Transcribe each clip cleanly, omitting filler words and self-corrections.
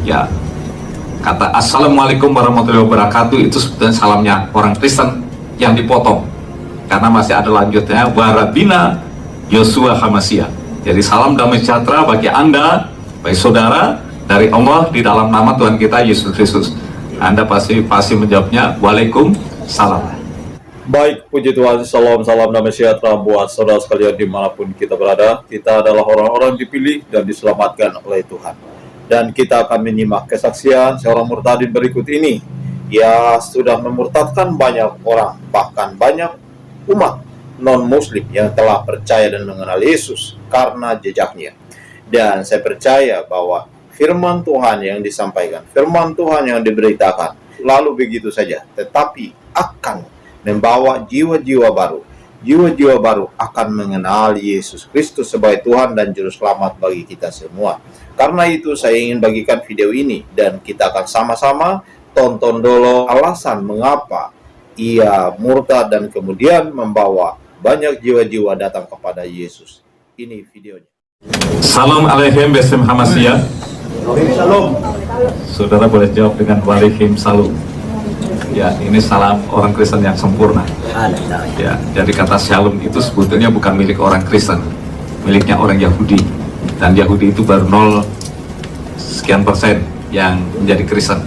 Ya, kata Assalamualaikum warahmatullahi wabarakatuh itu sebetulnya salamnya orang Kristen yang dipotong, karena masih ada lanjutnya Warabina Yosua Hamasia. Jadi salam damai sejahtera bagi Anda, baik saudara, dari Allah di dalam nama Tuhan kita Yesus Kristus. Anda pasti menjawabnya Waalaikumsalam. Baik, puji Tuhan, salam damai sejahtera buat saudara sekalian dimanapun kita berada. Kita adalah orang-orang dipilih dan diselamatkan oleh Tuhan. Dan kita akan menyimak kesaksian seorang murtadin berikut ini. Ia sudah memurtadkan banyak orang, bahkan banyak umat non-muslim yang telah percaya dan mengenal Yesus karena jejaknya. Dan saya percaya bahwa firman Tuhan yang disampaikan, firman Tuhan yang diberitakan, lalu begitu saja, tetapi akan membawa jiwa-jiwa baru akan mengenal Yesus Kristus sebagai Tuhan dan Juru Selamat bagi kita semua. Karena itu saya ingin bagikan video ini dan kita akan sama-sama tonton dulu alasan mengapa ia murtad dan kemudian membawa banyak jiwa-jiwa datang kepada Yesus. Ini videonya. Salam alaikum Besem Hamasia. Salam. Saudara boleh jawab dengan Waalaikumsalam. Ya, ini salam orang Kristen yang sempurna. Ya, jadi kata shalom itu sebetulnya bukan milik orang Kristen, miliknya orang Yahudi. Dan Yahudi itu baru 0 sekian persen yang menjadi Kristen.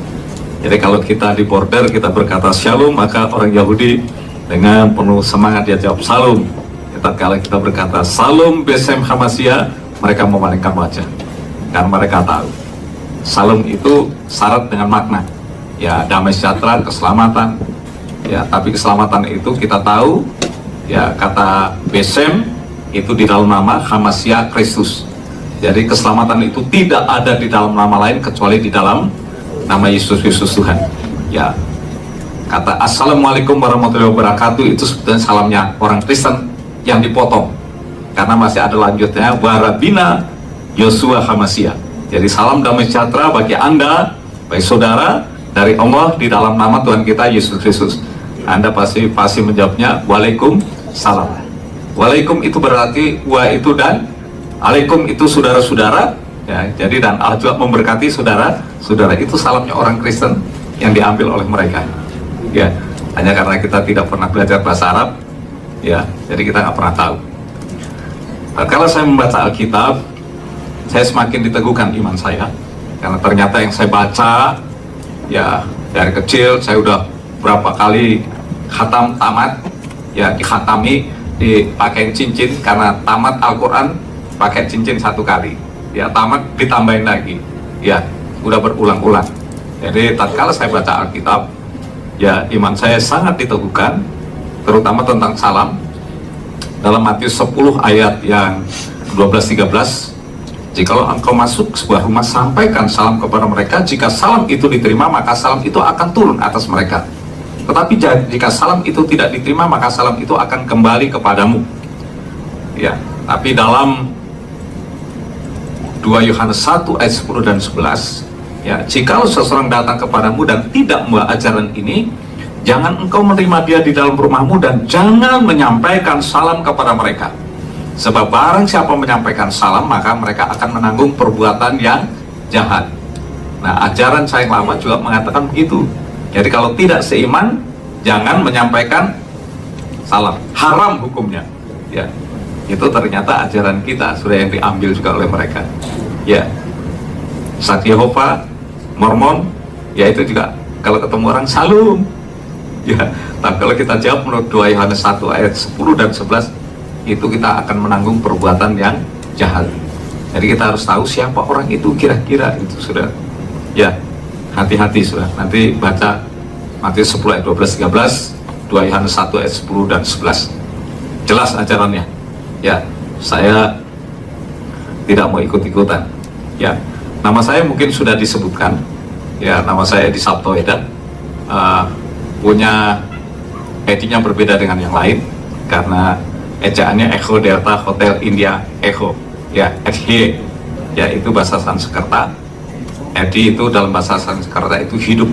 Jadi kalau kita di border kita berkata shalom, maka orang Yahudi dengan penuh semangat dia jawab salam. Kalau kita berkata salam Besem Hamasia, mereka memalingkan wajah karena mereka tahu salam itu syarat dengan makna. Ya, damai sejahtera, keselamatan. Ya, tapi keselamatan itu kita tahu, ya, kata Besem itu di dalam nama Hamasia Kristus. Jadi keselamatan itu tidak ada di dalam nama lain kecuali di dalam nama Yesus Kristus Tuhan. Ya, kata Assalamualaikum warahmatullahi wabarakatuh itu sebetulnya salamnya orang Kristen yang dipotong, karena masih ada lanjutnya Warabina Yosua Hamasia. Jadi salam damai sejahtera bagi Anda, baik saudara, dari Allah di dalam nama Tuhan kita Yesus Kristus. Anda pasti menjawabnya Waalaikumsalam. Waalaikum itu berarti wa itu dan alaikum itu saudara-saudara. Ya, jadi dan Allah juga memberkati saudara-saudara. Itu salamnya orang Kristen yang diambil oleh mereka. Ya, hanya karena kita tidak pernah belajar bahasa Arab, ya, jadi kita nggak pernah tahu. Nah, kalau saya membaca Alkitab, saya semakin diteguhkan iman saya, karena ternyata yang saya baca, ya, dari kecil saya udah berapa kali khatam tamat, ya, dikhatami, dipakai cincin, karena tamat Al-Quran pakai cincin 1 kali, ya, tamat ditambahin lagi, ya, udah berulang-ulang. Jadi tatkala saya baca Alkitab, ya, iman saya sangat diteguhkan, terutama tentang salam. Dalam Matius 10 ayat yang 12-13, jikalau engkau masuk ke sebuah rumah, sampaikan salam kepada mereka. Jika salam itu diterima, maka salam itu akan turun atas mereka. Tetapi jika salam itu tidak diterima, maka salam itu akan kembali kepadamu. Ya, tapi dalam 2 Yohanes 1 ayat 10 dan 11, ya, jikalau seseorang datang kepadamu dan tidak membawa ajaran ini, jangan engkau menerima dia di dalam rumahmu dan jangan menyampaikan salam kepada mereka. Sebab barang siapa menyampaikan salam, maka mereka akan menanggung perbuatan yang jahat. Nah, ajaran saya yang lama juga mengatakan begitu. Jadi kalau tidak seiman, jangan menyampaikan salam. Haram hukumnya. Ya, itu ternyata ajaran kita sudah yang diambil juga oleh mereka. Ya, Saksi Yehova, Mormon, ya itu juga kalau ketemu orang salam. Ya, tapi kalau kita jawab menurut 2 Yohanes 1 ayat 10 dan 11, itu kita akan menanggung perbuatan yang jahat. Jadi kita harus tahu siapa orang itu kira-kira, itu sudah. Ya, hati-hati sudah. Nanti baca Matius 10 ayat 12-13, 2 Yohanes 1 ayat 10 dan 11. Jelas ajarannya. Ya, saya tidak mau ikut-ikutan. Ya, nama saya mungkin sudah disebutkan. Ya, nama saya Edi Sabtoeda. Punya ID-nya berbeda dengan yang lain karena ejaannya Echo Delta Hotel India Echo, ya, EDHY, ya, itu bahasa Sanskerta. Edi itu dalam bahasa Sanskerta itu hidup,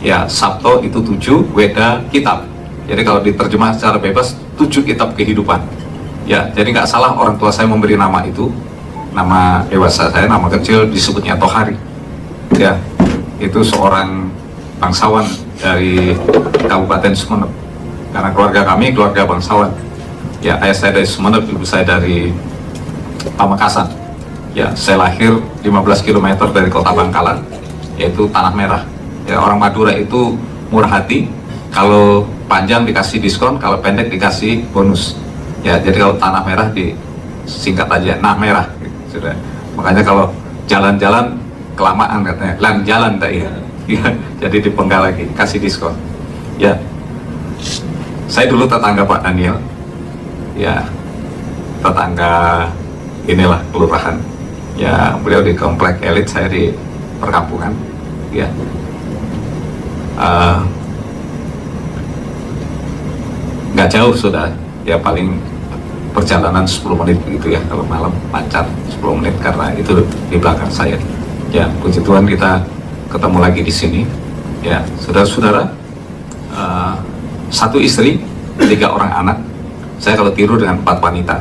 ya, Sabto itu 7, Weda kitab. Jadi kalau diterjemah secara bebas 7 kitab kehidupan. Ya, jadi nggak salah orang tua saya memberi nama itu, nama dewasa saya, nama kecil disebutnya Tohari. ya, itu seorang bangsawan dari Kabupaten Sumeneb. Karena keluarga kami keluarga bangsawan. Ya, ayah saya dari Sumeneb, ibu saya dari Pamekasan. Ya, saya lahir 15 km dari kota Bangkalan, yaitu Tanah Merah. Ya, orang Madura itu murah hati. Kalau panjang dikasih diskon, kalau pendek dikasih bonus. Ya, jadi kalau Tanah Merah disingkat aja Nah Merah. Gitu, sudah. Makanya kalau jalan-jalan kelamaan katanya, lan jalan tak ya. Ya, jadi dipenggal lagi, kasih diskon. Ya, saya dulu tetangga Pak Daniel. Ya, tetangga inilah kelurahan. Ya, beliau di komplek elit, saya di perkampungan. Ya, nggak jauh sudah. Ya, paling perjalanan 10 menit begitu ya, kalau malam lancar 10 menit karena itu di belakang saya. Ya, puji Tuhan kita ketemu lagi di sini. Ya, saudara-saudara, satu istri, 3 orang anak. Saya kalau tidur dengan 4 wanita.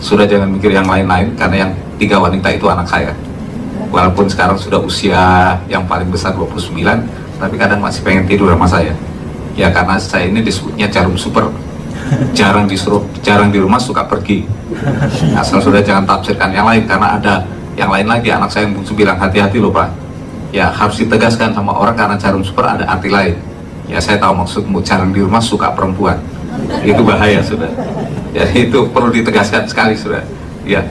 Sudah jangan mikir yang lain-lain, karena yang 3 wanita itu anak saya. Walaupun sekarang sudah usia yang paling besar 29, tapi kadang masih pengen tidur sama saya. Ya, karena saya ini disebutnya jarum super. Jarang disuruh, jarang di rumah, suka pergi. Asal sudah jangan tafsirkan yang lain, karena ada yang lain lagi. Anak saya yang bungsu bilang, hati-hati loh Pak. Ya, harus ditegaskan sama orang, karena jarum super ada arti lain. Ya, saya tahu maksudmu, jarang di rumah, suka perempuan. Itu bahaya sudah. Jadi itu perlu ditegaskan sekali sudah. Ya,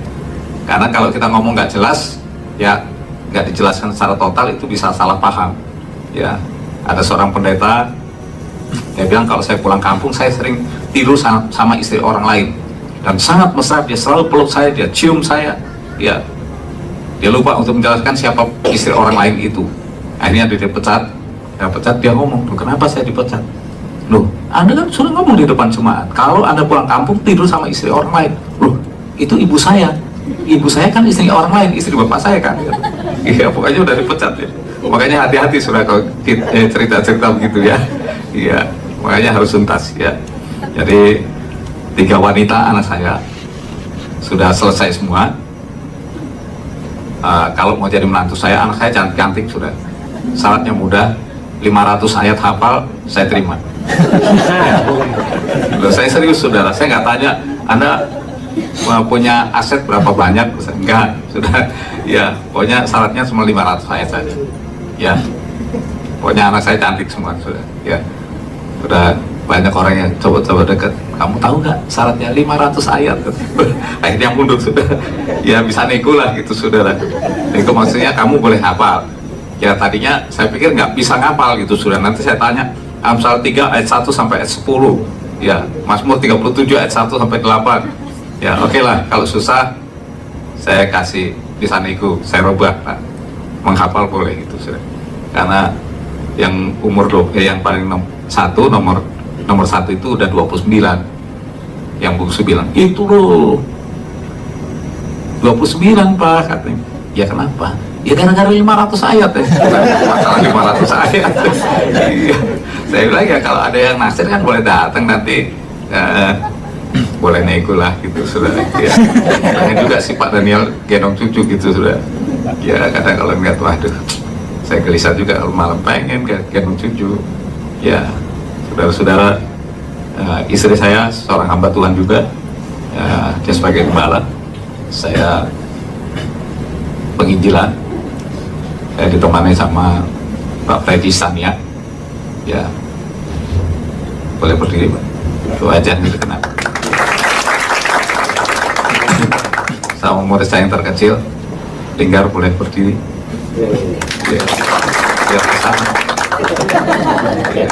karena kalau kita ngomong nggak jelas, ya nggak dijelaskan secara total, itu bisa salah paham. Ya, ada seorang pendeta, dia bilang kalau saya pulang kampung, saya sering tidur sama istri orang lain, dan sangat mesra. Dia selalu peluk saya, dia cium saya. Ya, dia lupa untuk menjelaskan siapa istri orang lain itu. Akhirnya dia dipecat. Dia ngomong, kenapa saya dipecat? Loh, Anda kan sudah ngomong di depan jemaat, kalau Anda pulang kampung tidur sama istri orang lain. Loh, itu ibu saya. Ibu saya kan istri orang lain, istri bapak saya kan. Iya, pokoknya udah dipecat ya. Makanya hati-hati sudah kalau cerita-cerita begitu ya. Iya, makanya harus tuntas ya. Jadi 3 wanita anak saya sudah selesai semua. Kalau mau jadi menantu saya, anak saya cantik-cantik sudah. Syaratnya mudah, 500 ayat hafal, saya terima. Loh, saya serius saudara, saya nggak tanya Anda punya aset berapa banyak, enggak, sudah. Ya, pokoknya syaratnya cuma 500 ayat saja. Ya, pokoknya anak saya cantik semua sudah. Ya, sudah banyak orang yang coba-coba dekat. Kamu tahu nggak syaratnya 500 ayat? Akhirnya mundur sudah. Ya, bisa nego lah gitu saudara. Nego maksudnya kamu boleh hafal. Ya, tadinya saya pikir nggak bisa ngapal gitu sudah. Nanti saya tanya Amsal 3 ayat 1 sampai ayat 10. Ya, Mazmur 37 ayat 1 sampai 8. Ya, oke lah, kalau susah saya kasih bisa nego, saya rubah Pak. Menghafal boleh gitu sudah. Karena yang yang paling nomor 1 itu udah 29. Yang bungsu bilang, itu loh 29 Pak, katanya. Ya kenapa? Ya gara-gara 500 ayat ya. Masalah 500 ayat. Saya bilang ya kalau ada yang naksir kan boleh datang nanti, boleh nego lah gitu sudah. Ya. Pengen juga si Pak Daniel gendong cucu gitu sudah. Ya kadang kalau ngeliat, waduh, saya gelisah juga kalau malam pengen gendong cucu. Ya, saudara-saudara, istri saya seorang hamba Tuhan juga. Dia sebagai gembala, saya penginjilan. Saya ditemani sama Pak Freddy Sania. Ya, boleh berdiri Pak. Itu aja gitu kenapa. Sama murid saya yang terkecil, Linggar, boleh berdiri. Ya, biar kesana. Ya.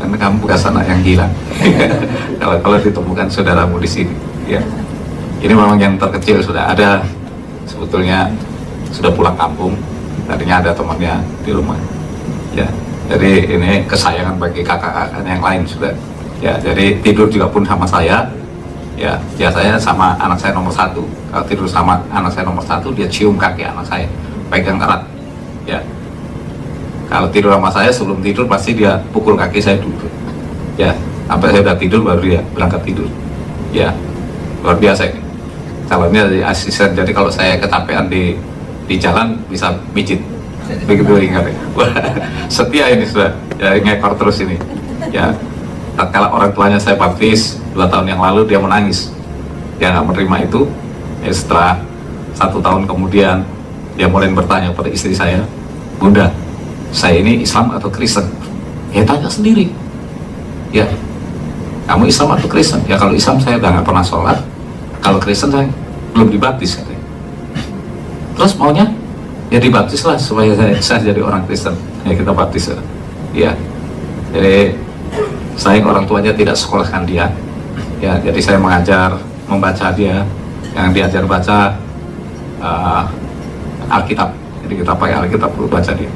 Karena kamu bukan anak yang gila. kalau ditemukan saudaramu di sini. Ya, ini memang yang terkecil sudah ada. Sebetulnya sudah pulang kampung. Tadinya ada temannya di rumah. Ya, jadi ini kesayangan bagi kakak-kakak yang lain sudah. Ya, jadi tidur juga pun sama saya. Ya, biasanya sama anak saya nomor 1. Kalau tidur sama anak saya nomor 1, dia cium kaki anak saya, pegang erat. Ya, kalau tidur sama saya sebelum tidur pasti dia pukul kaki saya dulu. Ya, sampai saya udah tidur baru dia berangkat tidur. Ya, luar biasa ini. Calonnya dari asisten. Jadi kalau saya kecapean di jalan bisa mijit. begitu ingat ya. Wah, setia ini sudah, ya ngekor terus ini. Ya, tatkala orang tuanya saya baptis 2 tahun yang lalu, dia menangis, dia nggak menerima itu. Ya, setelah 1 tahun kemudian dia mulai bertanya pada istri saya, Bunda, saya ini Islam atau Kristen? Ya tanya sendiri, ya kamu Islam atau Kristen? Ya kalau Islam saya udah nggak pernah sholat, kalau Kristen saya belum dibaptis katanya. Terus maunya ya dibaptis lah supaya saya jadi orang Kristen. Ya kita baptis ya. Jadi saya orang tuanya tidak sekolahkan dia, ya jadi saya mengajar membaca dia, yang diajar baca Alkitab. Jadi kita pakai Alkitab dulu baca dia.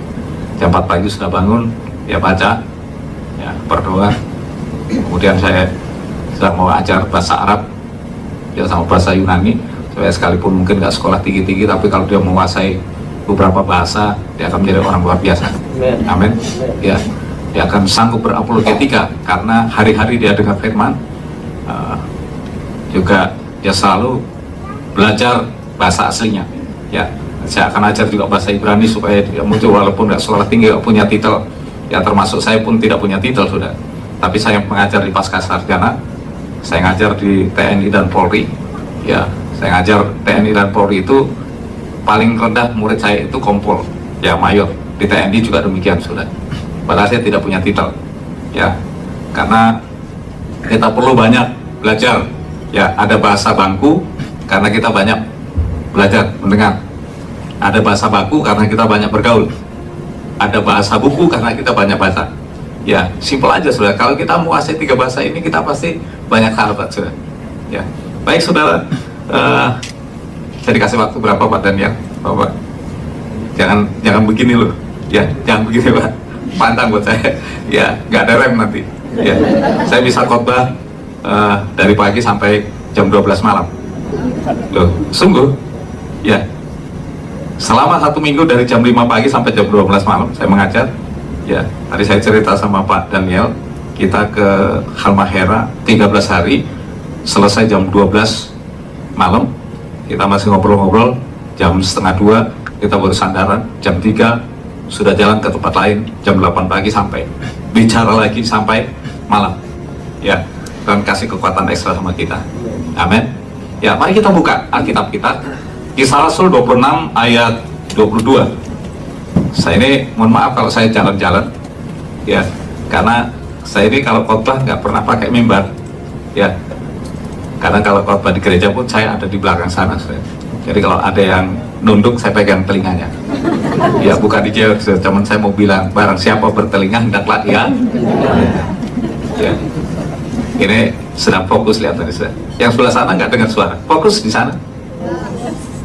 Jam 4 pagi sudah bangun, ya baca, ya berdoa. Kemudian saya sedang mau ajar bahasa Arab, ya sama bahasa Yunani. Saya sekalipun mungkin nggak sekolah tinggi-tinggi, tapi kalau dia menguasai beberapa bahasa, dia akan menjadi orang luar biasa. Amin. Ya, dia akan sanggup berapologetika karena hari-hari dia dengar firman. Juga dia selalu belajar bahasa aslinya. Ya, saya akan ajar juga bahasa Ibrani supaya dia muncul walaupun nggak sekolah tinggi, nggak punya titel. Ya termasuk saya pun tidak punya titel sudah. Tapi saya mengajar di Pasca Sarjana, saya ngajar di TNI dan Polri. Ya, saya ngajar TNI dan Polri itu paling rendah murid saya itu kompol, ya mayor. Di TNI juga demikian sudah. Padahal saya tidak punya titel. Ya, karena kita perlu banyak belajar. Ya, ada bahasa bangku karena kita banyak belajar mendengar. Ada bahasa baku karena kita banyak bergaul. Ada bahasa buku karena kita banyak baca. Ya, simpel aja sudah. Kalau kita menguasai 3 bahasa ini, kita pasti banyak sahabat sudah. Ya, baik saudara. Saya dikasih waktu berapa Pak Daniel? Bapak, jangan begini loh. Ya, jangan begini Pak. Pantang buat saya. Ya, nggak ada rem nanti. Ya, saya bisa khotbah dari pagi sampai jam 12 malam. Loh, sungguh? Ya. Selama 1 minggu dari jam 5 pagi sampai jam 12 malam saya mengajar. Ya, tadi saya cerita sama Pak Daniel, kita ke Halmahera 13 hari, selesai jam 12 malam, kita masih ngobrol-ngobrol, jam 1:30 kita baru sandaran, jam 3 sudah jalan ke tempat lain, jam 8 pagi sampai, bicara lagi sampai malam. Ya, dan kasih kekuatan ekstra sama kita. Amin. Ya, mari kita buka Alkitab kita. Kisah Rasul 26 ayat 22. Saya ini mohon maaf kalau saya jalan-jalan, ya, karena saya ini kalau khotbah nggak pernah pakai mimbar, ya, karena kalau khotbah di gereja pun saya ada di belakang sana. Jadi kalau ada yang nunduk saya pegang telinganya. Ya bukan dijawab, cuman saya mau bilang barang siapa bertelinga hendaklah dia. Ya. Ini sedang fokus lihat tadi saya. Yang sebelah sana nggak dengar suara, fokus di sana.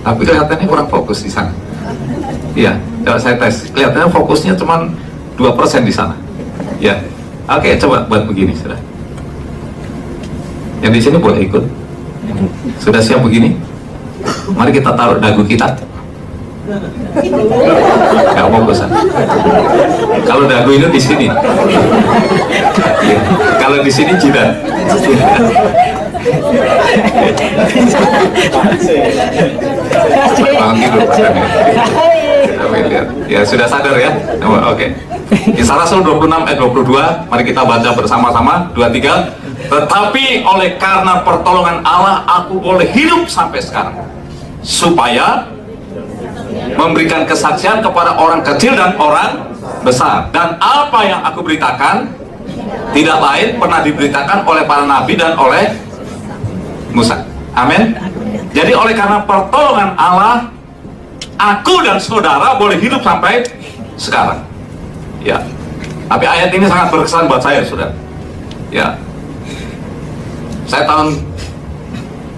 Tapi kelihatannya kurang fokus di sana. Iya, kalau saya tes, kelihatannya fokusnya cuma 2% di sana. Ya, oke, coba buat begini sudah. Yang di sini boleh ikut. Sudah siap begini? Mari kita taruh dagu kita. Gak fokus. Kalau dagu itu di sini. Ya. Kalau di sini jidat. Bangun tidur ya sudah sadar ya. Oke. Kisah Rasul 26 ayat 22, mari kita baca bersama-sama. 23. Tetapi oleh karena pertolongan Allah aku boleh hidup sampai sekarang, supaya memberikan kesaksian kepada orang kecil dan orang besar. Dan apa yang aku beritakan tidak lain pernah diberitakan oleh para nabi dan oleh Musa. Amin. Jadi oleh karena pertolongan Allah, aku dan saudara boleh hidup sampai sekarang. Ya. Tapi ayat ini sangat berkesan buat saya, saudara. Ya. Saya tahun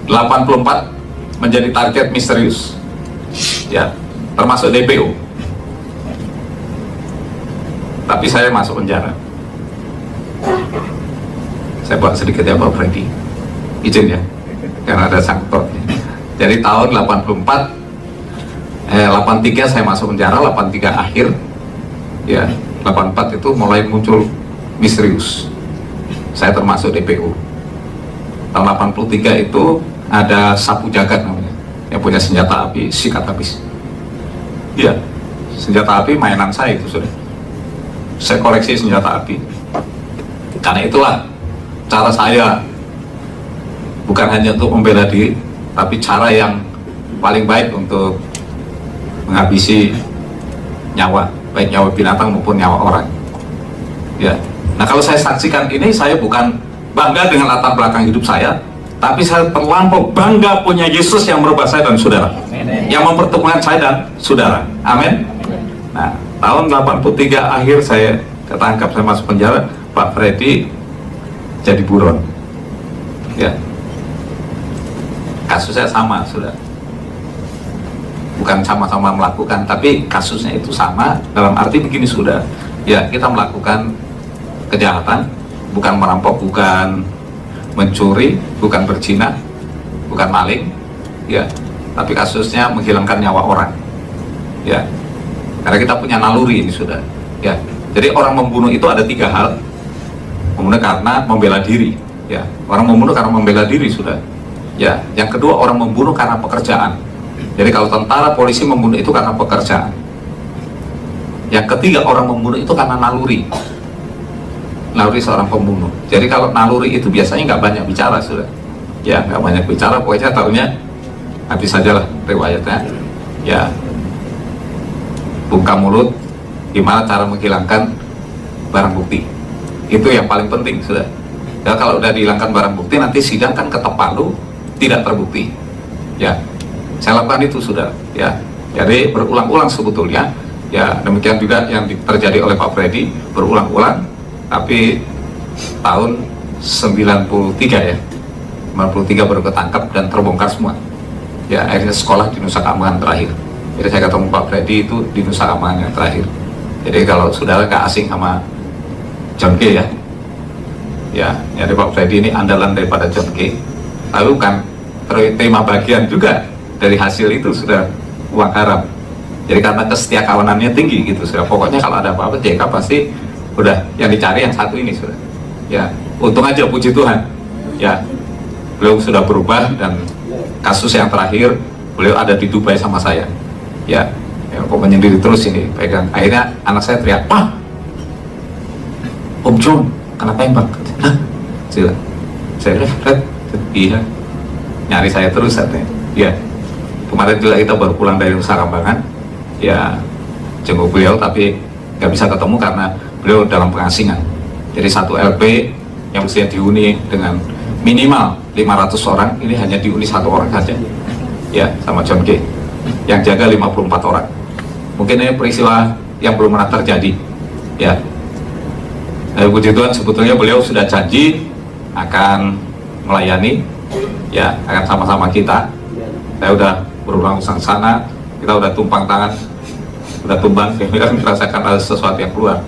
84 menjadi target misterius. Ya, termasuk DPO. Tapi saya masuk penjara. Saya buat sedikit ya Pak Freddy. Izin ya. Karena ada sangkut. Jadi tahun 83 saya masuk penjara, 83 akhir, ya 84 itu mulai muncul misterius. Saya termasuk DPO. Tahun 83 itu ada sapu jagat namanya, yang punya senjata api sikat habis. Ya, senjata api mainan saya itu sudah. Saya koleksi senjata api. Karena itulah cara saya, bukan hanya untuk membela diri, tapi cara yang paling baik untuk menghabisi nyawa, baik nyawa binatang maupun nyawa orang. Ya. Nah, kalau saya saksikan ini, saya bukan bangga dengan latar belakang hidup saya, tapi saya terlampau bangga punya Yesus yang merubah saya dan saudara, yang mempertemukan saya dan saudara. Amin. Nah, tahun 83 akhir saya ketangkap, saya masuk penjara. Pak Freddy jadi buron. Ya. Kasusnya sama, sudah. Bukan sama-sama melakukan, tapi kasusnya itu sama. Dalam arti begini, sudah. Ya, kita melakukan kejahatan, bukan merampok, bukan mencuri, bukan berzina, bukan maling, ya. Tapi kasusnya menghilangkan nyawa orang, ya. Karena kita punya naluri ini, sudah. Ya. Jadi orang membunuh itu ada 3 hal. Membunuh karena membela diri, ya. Orang membunuh karena membela diri, sudah. Ya. Yang kedua, orang membunuh karena pekerjaan. Jadi kalau tentara, polisi membunuh itu karena pekerjaan. Yang ketiga, orang membunuh itu karena naluri. Naluri seorang pembunuh. Jadi kalau naluri itu biasanya nggak banyak bicara, sudah. Ya, nggak banyak bicara, pokoknya tahunya habis saja lah riwayatnya. Ya, buka mulut, gimana cara menghilangkan barang bukti. Itu yang paling penting, sudah. Ya, kalau udah dihilangkan barang bukti, nanti sidang kan ketok palu, tidak terbukti. Ya, saya lakukan itu, sudah. Ya, jadi berulang-ulang sebetulnya. Ya, demikian juga yang terjadi oleh Pak Freddy, berulang-ulang. Tapi tahun 93 ya, 93 baru ketangkap dan terbongkar semua. Ya, akhirnya sekolah di Nusa Kambangan terakhir. Jadi saya ketemu Pak Freddy itu di Nusa Kambangan yang terakhir. Jadi kalau saudara nggak asing sama John K. ya, jadi Pak Freddy ini andalan daripada John K. Lalu kan terima bagian juga dari hasil itu sudah uang haram. Jadi karena kesetiakawanannya tinggi gitu, sudah. Pokoknya kalau ada apa-apa JK pasti udah yang dicari yang satu ini, sudah. Ya, untung aja, puji Tuhan. Ya, beliau sudah berubah dan kasus yang terakhir beliau ada di Dubai sama saya. Ya, kok menyendiri terus ini, pegang. Akhirnya anak saya teriak, "Pak, Om John, kenapa tembak?" Hah? Saya Fred, iya. Nyari saya terus katanya. Ya, kemarin juga kita baru pulang dari Nusa Kambangan. Ya, jenguk beliau tapi nggak bisa ketemu karena beliau dalam pengasingan. Jadi satu LP yang mestinya dihuni dengan minimal 500 orang, ini hanya dihuni 1 orang saja. Ya, sama John K. Yang jaga 54 orang. Mungkin ini peristiwa yang belum pernah terjadi. Ya. Puji Tuhan, sebetulnya beliau sudah janji akan melayani, ya, akan sama-sama kita. Saya udah berulang ke sana, kita udah tumpang tangan, udah tumbang, kita merasakan ada sesuatu yang keluar.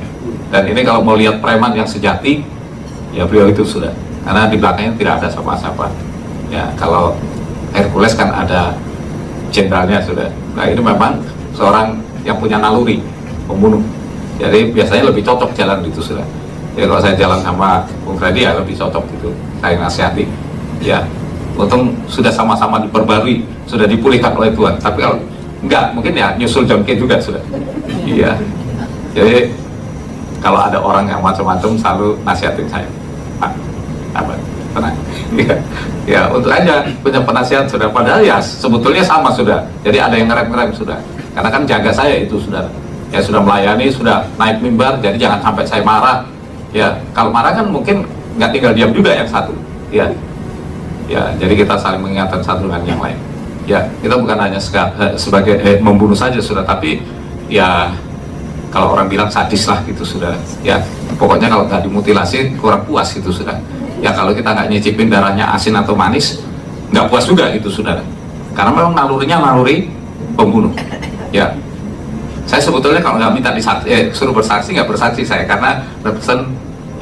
Dan ini kalau mau lihat preman yang sejati, ya beliau itu sudah. Karena di belakangnya tidak ada siapa-siapa. Ya, kalau Hercules kan ada jenderalnya, sudah. Nah, ini memang seorang yang punya naluri, pembunuh. Jadi biasanya lebih cocok jalan itu, sudah. Jadi kalau saya jalan sama Bung Freddy ya lebih cocok gitu. Saya nasihati. Ya, untung sudah sama-sama diperbarui, sudah dipulihkan oleh Tuhan. Tapi kalau enggak, mungkin ya nyusul John K juga, sudah. Iya. Jadi kalau ada orang yang macam-macam selalu nasihatin saya, "Pak, apa, tenang." Ya, untuk aja punya penasihat, sudah. Padahal ya sebetulnya sama, sudah. Jadi ada yang ngerem-ngerem, sudah. Karena kan jaga saya itu, sudah. Ya, sudah melayani, sudah naik mimbar, jadi jangan sampai saya marah. Ya, kalau marah kan mungkin nggak tinggal diam juga yang satu. Ya, ya, jadi kita saling mengingatkan satu dengan yang lain. Ya, kita bukan hanya sebagai membunuh saja, sudah. Tapi ya, kalau orang bilang sadis lah gitu, sudah. Ya, pokoknya kalau nggak dimutilasi kurang puas gitu, sudah. Ya, kalau kita nggak nyicipin darahnya asin atau manis, nggak puas juga gitu, sudah. Karena memang nalurinya naluri pembunuh. Ya, saya sebetulnya kalau nggak minta suruh bersaksi, nggak bersaksi saya, karena berpesan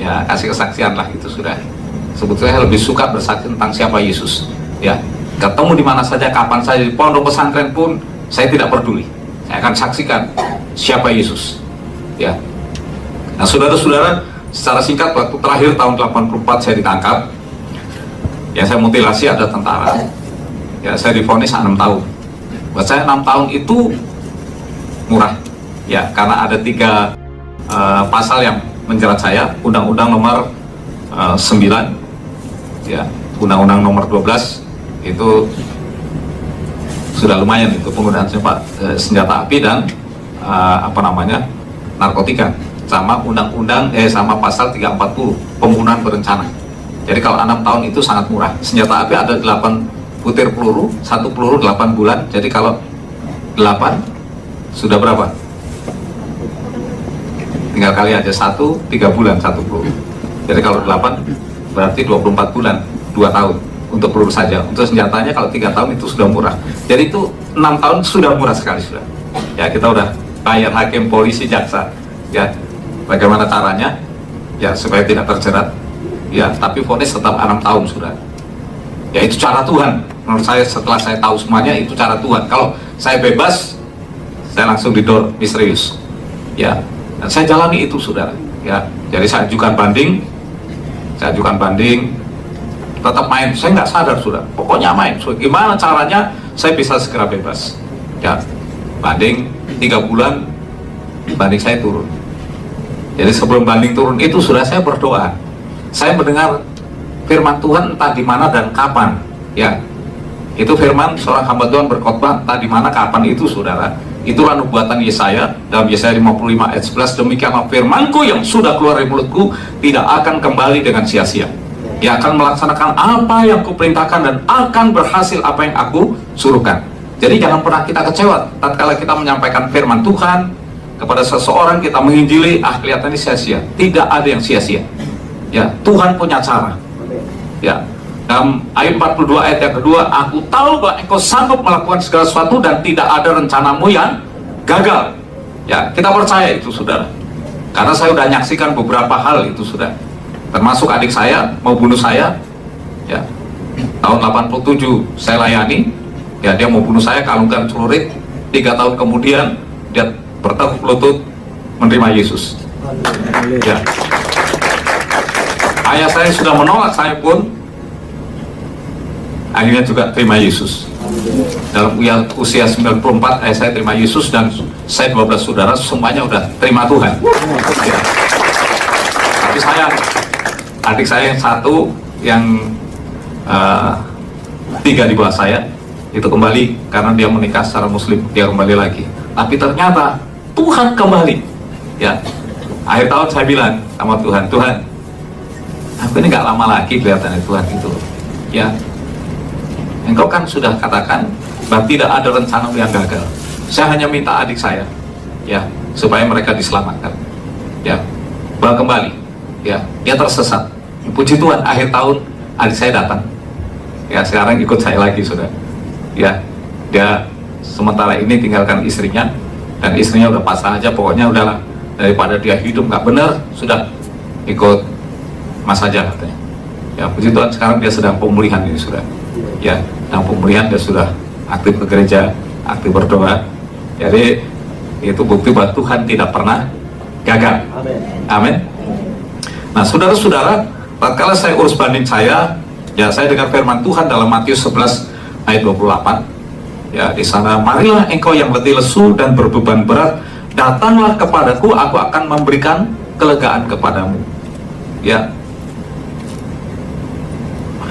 ya kasih kesaksian lah gitu, sudah. Sebetulnya lebih suka bersaksi tentang siapa Yesus. Ya, ketemu di mana saja, kapan saja, di pondok pesantren pun saya tidak peduli. Saya akan saksikan siapa Yesus. Ya. Nah, saudara-saudara, secara singkat, waktu terakhir tahun 84 saya ditangkap. Ya, saya mutilasi, ada tentara. Ya, saya divonis 6 tahun. Buat saya 6 tahun itu murah. Ya, karena ada 3 pasal yang menjerat saya. Undang-Undang nomor 9, ya, Undang-Undang nomor 12 itu sudah lumayan itu penggunaan senjata api dan narkotika, sama sama pasal 340 pembunuhan berencana. Jadi kalau 6 tahun itu sangat murah. Senjata api ada 8 butir peluru, 1 peluru 8 bulan. Jadi kalau 8 sudah berapa? Tinggal kali aja 3 bulan 1 peluru. Jadi kalau 8 berarti 24 bulan, 2 tahun untuk peluru saja. Untuk senjatanya kalau 3 tahun itu sudah murah. Jadi itu 6 tahun sudah murah sekali sudah. Ya, kita udah bayar hakim, polisi, jaksa. Ya, bagaimana caranya? Ya, supaya tidak terjerat. Ya, tapi vonis tetap 6 tahun sudah. Ya, itu cara Tuhan. Menurut saya setelah saya tahu semuanya itu cara Tuhan. Kalau saya bebas, saya langsung didor misterius. Ya, dan saya jalani itu, saudara. Ya, jadi saya ajukan banding, tetap main. Saya nggak sadar, sudah. Pokoknya main. So, gimana caranya saya bisa segera bebas? Ya, banding 3 bulan, banding saya turun. Jadi sebelum banding turun itu sudah saya berdoa. Saya mendengar firman Tuhan entah di mana dan kapan. Ya, itu firman seorang hamba Tuhan berkhotbah entah di mana kapan itu, saudara. Itulah nubuatan Yesaya dalam Yesaya 55 ayat 11. Demikianlah firmanku yang sudah keluar dari mulutku tidak akan kembali dengan sia-sia. Ia akan melaksanakan apa yang kuperintahkan dan akan berhasil apa yang aku suruhkan. Jadi jangan pernah kita kecewa tatkala kita menyampaikan firman Tuhan kepada seseorang, kita menginjili, kelihatannya sia-sia. Tidak ada yang sia-sia. Ya, Tuhan punya cara. Ya, dalam ayat 42 ayat yang kedua, aku tahu bahwa engkau sanggup melakukan segala sesuatu dan tidak ada rencanamu yang gagal. Ya, kita percaya itu, saudara. Karena saya sudah menyaksikan beberapa hal itu, sudah. Termasuk adik saya mau bunuh saya. Ya, tahun 87 saya layani. Ya, dia mau bunuh saya, kalungkan celurit. 3 tahun kemudian dia bertekuk lutut menerima Yesus. Ya. Ayah saya sudah menolak saya pun akhirnya juga terima Yesus. Dalam usia 94 ayah saya terima Yesus dan saya 12 saudara semuanya udah terima Tuhan. Ya. Tapi sayang, adik saya yang 1 yang 3 di bawah saya itu kembali karena dia menikah secara Muslim, dia kembali lagi. Tapi ternyata Tuhan kembali. Ya, akhir tahun saya bilang sama Tuhan, Tuhan, aku ini nggak lama lagi kelihatannya Tuhan itu. Ya, engkau kan sudah katakan bahwa tidak ada rencana yang gagal. Saya hanya minta adik saya, ya, supaya mereka diselamatkan. Ya, bawa kembali. Ya, dia tersesat. Puji Tuhan, akhir tahun adik saya datang. Ya, sekarang ikut saya lagi, sudah. Ya, dia sementara ini tinggalkan istrinya dan istrinya udah pasrah aja, pokoknya udahlah daripada dia hidup nggak benar, sudah ikut Mas aja katanya. Ya, puji Tuhan sekarang dia sedang pemulihan ini, sudah. Ya, sedang pemulihan, dia sudah aktif ke gereja, aktif berdoa. Jadi itu bukti bahwa Tuhan tidak pernah gagal. Amin. Nah, saudara-saudara, tatkala saya urus banding saya, ya saya dengar firman Tuhan dalam Matius 11 ayat 28. Ya, di sana, marilah engkau yang letih lesu dan berbeban berat, datanglah kepadaku, aku akan memberikan kelegaan kepadamu. Ya,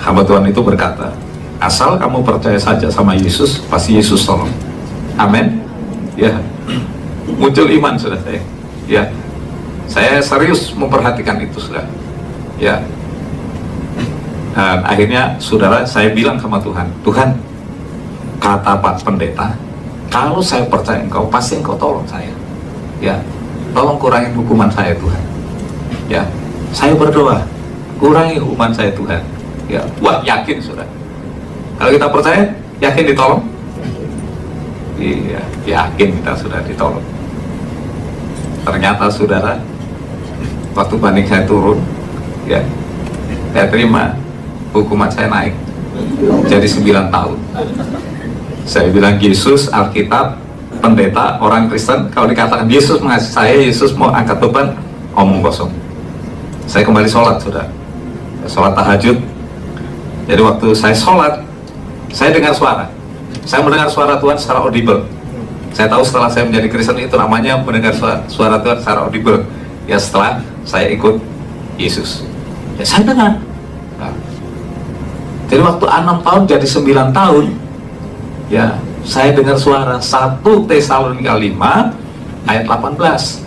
hamba Tuhan itu berkata, asal kamu percaya saja sama Yesus, pasti Yesus tolong. Amin. Ya, muncul iman, sudah saya. Ya, saya serius memperhatikan itu, sudah. Ya, dan akhirnya saudara, saya bilang sama Tuhan, Tuhan, kata Pak Pendeta, kalau saya percaya engkau, pasti engkau tolong saya. Ya, tolong kurangi hukuman saya, Tuhan. Ya, saya berdoa, kurangi hukuman saya, Tuhan. Ya, wah, yakin, saudara. Kalau kita percaya, yakin ditolong. Iya, yakin kita sudah ditolong. Ternyata, saudara, waktu banding saya turun, ya, saya terima, hukuman saya naik jadi 9 tahun. Saya bilang, Yesus, Alkitab, pendeta, orang Kristen, kalau dikatakan Yesus mengasihi saya, Yesus mau angkat beban, omong kosong. Saya kembali sholat, sudah. Sholat tahajud. Jadi waktu saya sholat, saya dengar suara. Saya mendengar suara Tuhan secara audible. Saya tahu setelah saya menjadi Kristen itu namanya mendengar suara Tuhan secara audible. Ya setelah saya ikut Yesus, ya saya dengar. Nah, jadi waktu 6 tahun jadi 9 tahun, ya saya dengar suara 1 Tesalonika 5 ayat 18.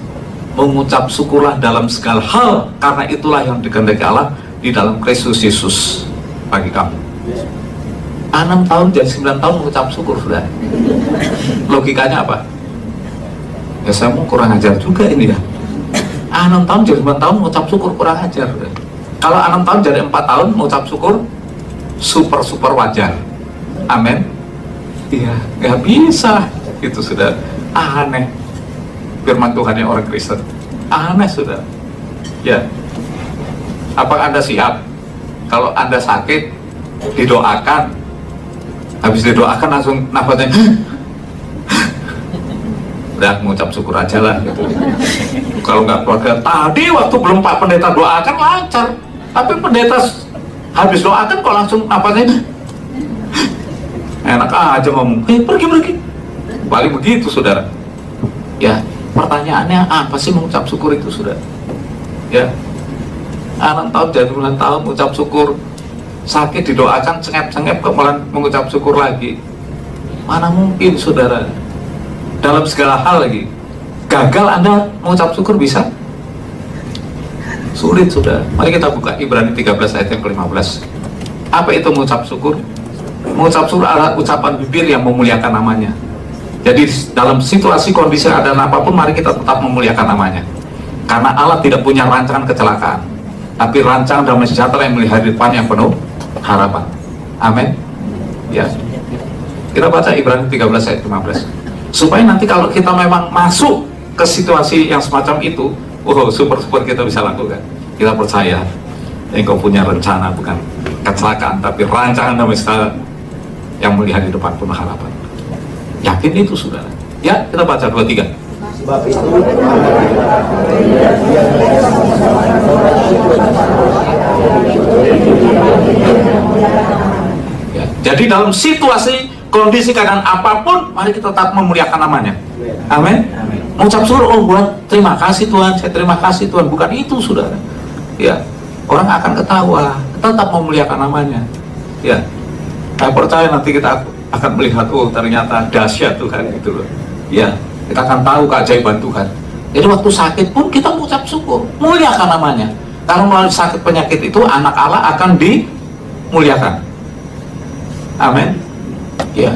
Mengucap syukurlah dalam segala hal, karena itulah yang dikehendaki Allah di dalam Kristus Yesus bagi kamu. 6 tahun jadi 9 tahun mengucap syukur, sudah. Logikanya apa? Ya saya mau kurang ajar juga ini ya. 6 tahun jadi 9 tahun mengucap syukur, kurang ajar. Kalau 6 tahun jadi 4 tahun mengucap syukur, super wajar. Amin. Iya, nggak bisa. Itu sudah aneh. Firman Tuhan yang orang Kristen aneh, sudah. Ya, apakah Anda siap kalau Anda sakit didoakan, habis didoakan langsung nafasnya udah mengucap syukur aja lah gitu. Kalau nggak keluarga tadi waktu belum Pak Pendeta doakan lancar, tapi pendeta habis doakan kok langsung nafasnya enak aja ngomong, pergi paling begitu, saudara. Ya, pertanyaannya apa sih mengucap syukur itu, sudah? Ya, 6 tahun jadi 9 tahun mengucap syukur, sakit didoakan cengep-cengep kemudian mengucap syukur lagi. Mana mungkin, saudara? Dalam segala hal lagi gagal Anda mengucap syukur bisa? Sulit, sudah. Mari kita buka Ibrani 13 ayat yang ke-15. Apa itu mengucap syukur? Mengucap syukur adalah ucapan bibir yang memuliakan namanya. Jadi dalam situasi kondisi ada apapun, mari kita tetap memuliakan namanya. Karena Allah tidak punya rancangan kecelakaan, tapi rancangan damai sejahtera yang melihat depan yang penuh harapan. Amin. Ya. Kita baca Ibrani 13 ayat 15. Supaya nanti kalau kita memang masuk ke situasi yang semacam itu, super kita bisa lakukan. Kita percaya Engkau punya rencana, bukan kecelakaan, tapi rancangan damai sejahtera yang melihat di depan penuh harapan. Yakin itu, saudara? Ya, kita baca 2-3. Sebab itu ya, jadi dalam situasi kondisi keadaan apapun, mari kita tetap memuliakan namanya. Amin. Mengucap syukur, buat terima kasih Tuhan, saya terima kasih Tuhan, bukan itu, saudara. Ya, orang akan ketawa, tetap memuliakan namanya. Ya, saya percaya nanti kita akan melihat, ternyata dahsyat Tuhan gitu loh. Ya, kita akan tahu keajaiban Tuhan. Jadi waktu sakit pun kita mengucap syukur, muliakan namanya. Karena melalui sakit penyakit itu anak Allah akan dimuliakan. Amin. Ya,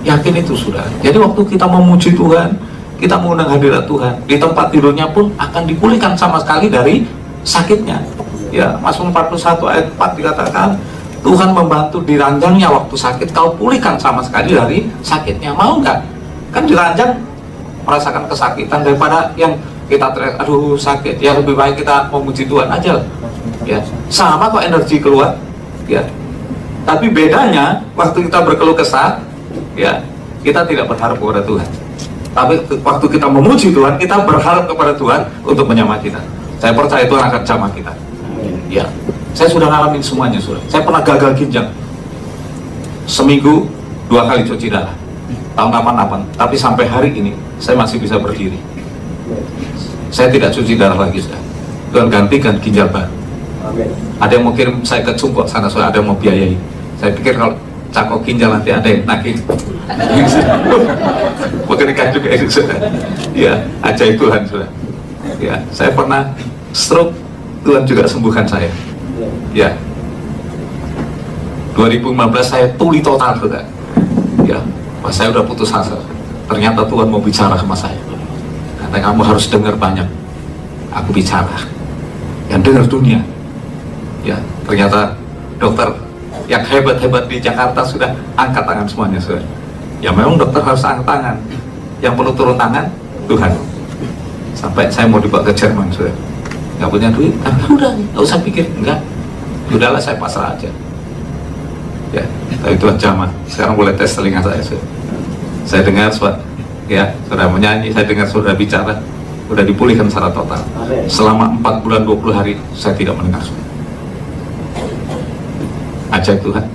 yakin itu, sudah. Jadi waktu kita memuji Tuhan, kita mengundang hadirat Tuhan, di tempat tidurnya pun akan dipulihkan sama sekali dari sakitnya. Ya, Mazmur 41 ayat 4 dikatakan, Tuhan membantu di ranjangnya waktu sakit, kau pulihkan sama sekali dari sakitnya. Mau nggak? Kan di ranjang merasakan kesakitan, daripada yang kita teriak, aduh sakit, ya lebih baik kita memuji Tuhan aja. Ya, sama kok energi keluar. Ya, tapi bedanya waktu kita berkeluh kesah, ya kita tidak berharap kepada Tuhan. Tapi waktu kita memuji Tuhan, kita berharap kepada Tuhan untuk menyamai kita. Saya percaya Tuhan akan jamah kita. Ya, saya sudah ngalamin semuanya, sudah. Saya pernah gagal ginjal, seminggu 2 kali cuci darah, tahun 88. Tapi sampai hari ini saya masih bisa berdiri. Saya tidak cuci darah lagi, sudah. Tuhan gantikan ginjal baru. Ada yang mau kirim saya ke Cungkok sana, sudah. Ada yang mau biayai. Saya pikir kalau cakok ginjal nanti ada yang nagih. Mengerikan juga itu, sudah. Ya, ajaib Tuhan, sudah. Ya, saya pernah stroke, Tuhan juga sembuhkan saya. Ya, 2015 saya tuli total, sudah. Ya, pas saya udah putus asa, ternyata Tuhan mau bicara sama saya. Kata, kamu harus dengar banyak. Aku bicara, yang dengar dunia. Ya, ternyata dokter yang hebat-hebat di Jakarta sudah angkat tangan semuanya, sudah. Ya memang dokter harus angkat tangan. Yang perlu turun tangan Tuhan. Sampai saya mau dibawa ke Jerman, sudah. Nggak punya duit, udah, nggak usah pikir, enggak. Udahlah, saya pasrah aja. Ya, tapi Tuhan jamah. Sekarang boleh tes telinga saya, sudah. Saya dengar suara, ya, sudah menyanyi, saya dengar sudah bicara, sudah dipulihkan secara total. Selama 4 bulan 20 hari saya tidak mendengar suara. Ajaib Tuhan.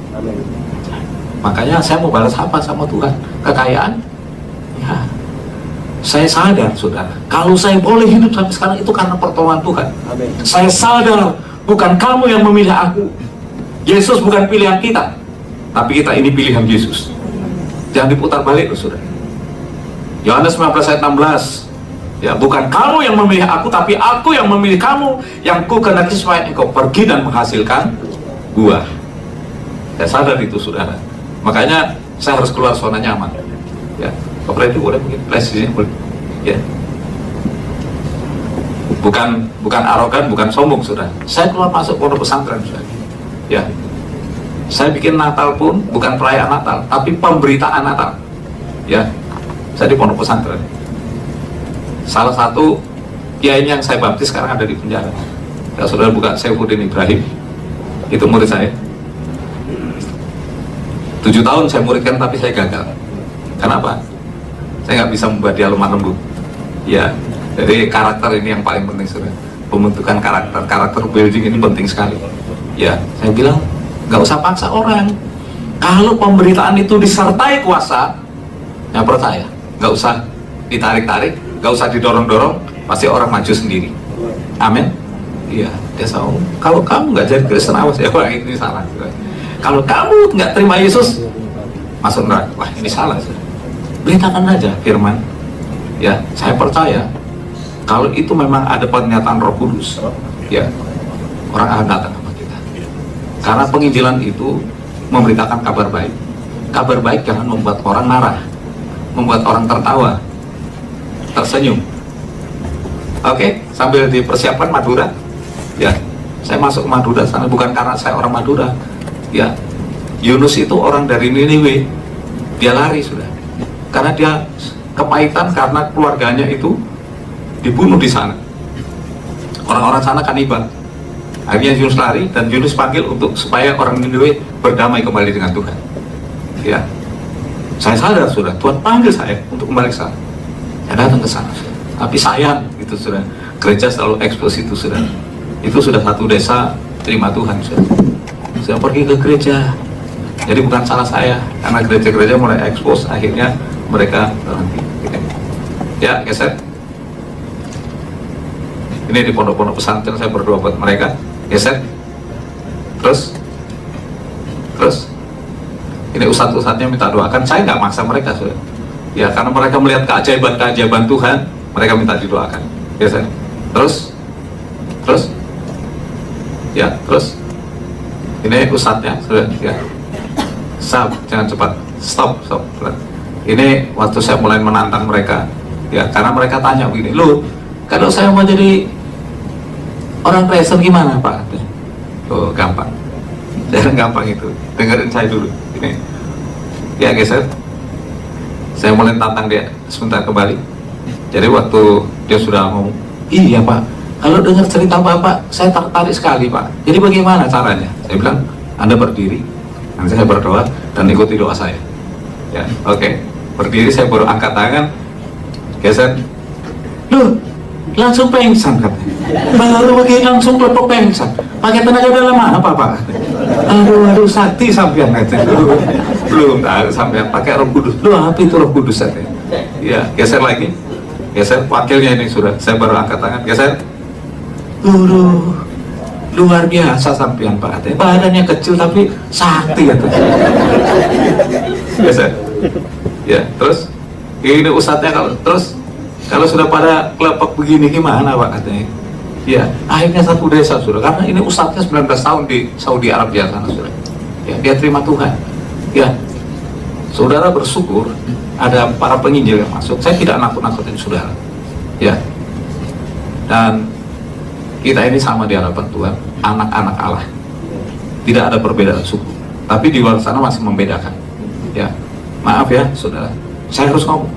Makanya saya mau balas apa sama Tuhan? Kekayaan? Ya, Saya sadar, saudara, kalau saya boleh hidup sampai sekarang itu karena pertolongan Tuhan. Amin. Saya sadar bukan kamu yang memilih aku. Yesus bukan pilihan kita, tapi kita ini pilihan Yesus. Jangan diputar balik, saudara. Yohanes 19 ayat 16. Ya, bukan kamu yang memilih aku, tapi aku yang memilih kamu, yang ku kehendaki supaya engkau pergi dan menghasilkan buah. Saya sadar itu, saudara. Makanya saya harus keluar zona nyaman. Ya, Bapak itu boleh mungkin flashnya boleh. Ya. Bukan arogan, bukan sombong, saudara. Saya keluar masuk pondok pesantren, saudara. Ya. Saya bikin Natal pun bukan perayaan Natal, tapi pemberitaan Natal. Ya. Saya di pondok pesantren. Salah satu kiai yang saya baptis sekarang ada di penjara. Ya, saudara buka Saifuddin Ibrahim. Itu murid saya. 7 tahun saya muridkan tapi saya gagal. Kenapa? Saya nggak bisa membuat dia lemah lembut. Ya, jadi karakter ini yang paling penting, saudara. Pembentukan karakter building ini penting sekali. Ya, saya bilang nggak usah paksa orang. Kalau pemberitaan itu disertai kuasa, ya percaya. Nggak usah ditarik-tarik, nggak usah didorong-dorong, pasti orang maju sendiri. Amin. Iya, dia tahu. Kalau kamu nggak jadi Kristen, awas ya, wah ini salah. Kalau kamu nggak terima Yesus, masuk neraka. Wah ini salah. Beritakan aja firman. Ya, saya percaya kalau itu memang ada pernyataan Roh Kudus, ya orang akan datang sama kita. Karena penginjilan itu memberitakan kabar baik. Kabar baik jangan membuat orang marah, membuat orang tertawa, tersenyum. Oke, sambil dipersiapkan Madura. Ya, saya masuk ke Madura sana bukan karena saya orang Madura. Ya, Yunus itu orang dari Niniwe. Dia lari sudah. Karena dia kepahitan karena keluarganya itu dibunuh di sana. Orang-orang sana kanibal. Akhirnya Yunus lari dan Yunus panggil untuk supaya orang Niniwe berdamai kembali dengan Tuhan. Ya, saya sadar sudah Tuhan panggil saya untuk kembali ke sana. Saya datang ke sana. Tapi sayang itu sudah gereja selalu ekspos itu sudah. Itu sudah satu desa terima Tuhan sudah. Saya pergi ke gereja. Jadi bukan salah saya karena gereja-gereja mulai ekspos akhirnya mereka berhenti. Ya, geser. Ini di pondok-pondok pesantren saya berdoa buat mereka. Geser. Terus. Ini ustadz-ustadznya minta doakan. Saya nggak maksa mereka sudah. Ya, karena mereka melihat keajaiban-keajaiban Tuhan, mereka minta didoakan. Geser. Terus. Ya, terus. Ini ustadznya sudah. Ya. Stop, jangan cepat. Stop. Ini waktu saya mulai menantang mereka. Ya, karena mereka tanya begini, "Loh, kalau saya mau jadi orang Kristen gimana, Pak?" Oh, gampang. Jangan gampang itu. Dengerin saya dulu. Ini. Ya, geser. Saya mulai tantang dia sebentar kembali. Jadi waktu dia sudah ngomong, "Iya, Pak. Kalau dengar cerita Bapak, saya tertarik sekali, Pak. Jadi bagaimana caranya?" Saya bilang, "Anda berdiri. Nanti saya berdoa dan ikuti doa saya." Ya, oke. Berdiri, saya baru angkat tangan. Geser. Loh, langsung pengsan katanya. Baru begini langsung pelepak pengsan. Pakai tenaga dalam mana Pak? Aduh sakti sampean katanya. Belum tahu sampean pakai Roh Kudus. Loh, apa itu Roh Kudus katanya? Ya, geser lagi. Geser, wakilnya ini sudah. Saya baru angkat tangan. Geser. Luar biasa sampean Pak katanya. Badannya kecil tapi sakti katanya. Geser. Ya, terus ini ustadznya kalau sudah pada kelompok begini gimana Pak katanya. Ya, akhirnya satu desa sudah, karena ini ustadznya 19 tahun di Saudi Arabia sana sudah. Ya, dia terima Tuhan. Ya, saudara bersyukur ada para penginjil yang masuk. Saya tidak nakut-nakutin saudara. Ya, dan kita ini sama di hadapan Tuhan, anak-anak Allah. Tidak ada perbedaan suku, tapi di luar sana masih membedakan. Ya, maaf ya saudara, saya harus ngomong.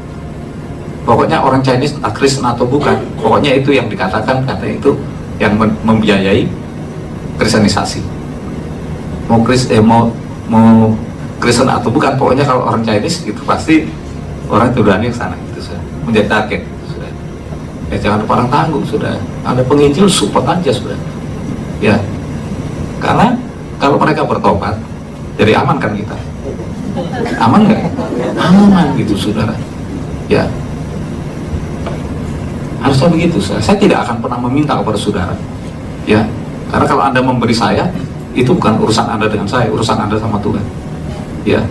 Pokoknya orang Chinese entah Kristen atau bukan, pokoknya itu yang dikatakan kata itu yang membiayai kristenisasi. Mau Kristen atau bukan, pokoknya kalau orang Chinese itu pasti orang Tuhan yang sana itu sudah menjadi target sudah. Ya jangan orang tanggung sudah. Ada penginjil support aja sudah. Ya, karena kalau mereka bertobat, jadi aman kan kita? Aman nggak? Aman gitu saudara. Ya. Harusnya begitu. Saya tidak akan pernah meminta kepada saudara, ya. Karena kalau Anda memberi saya, itu bukan urusan Anda dengan saya, urusan Anda sama Tuhan, ya.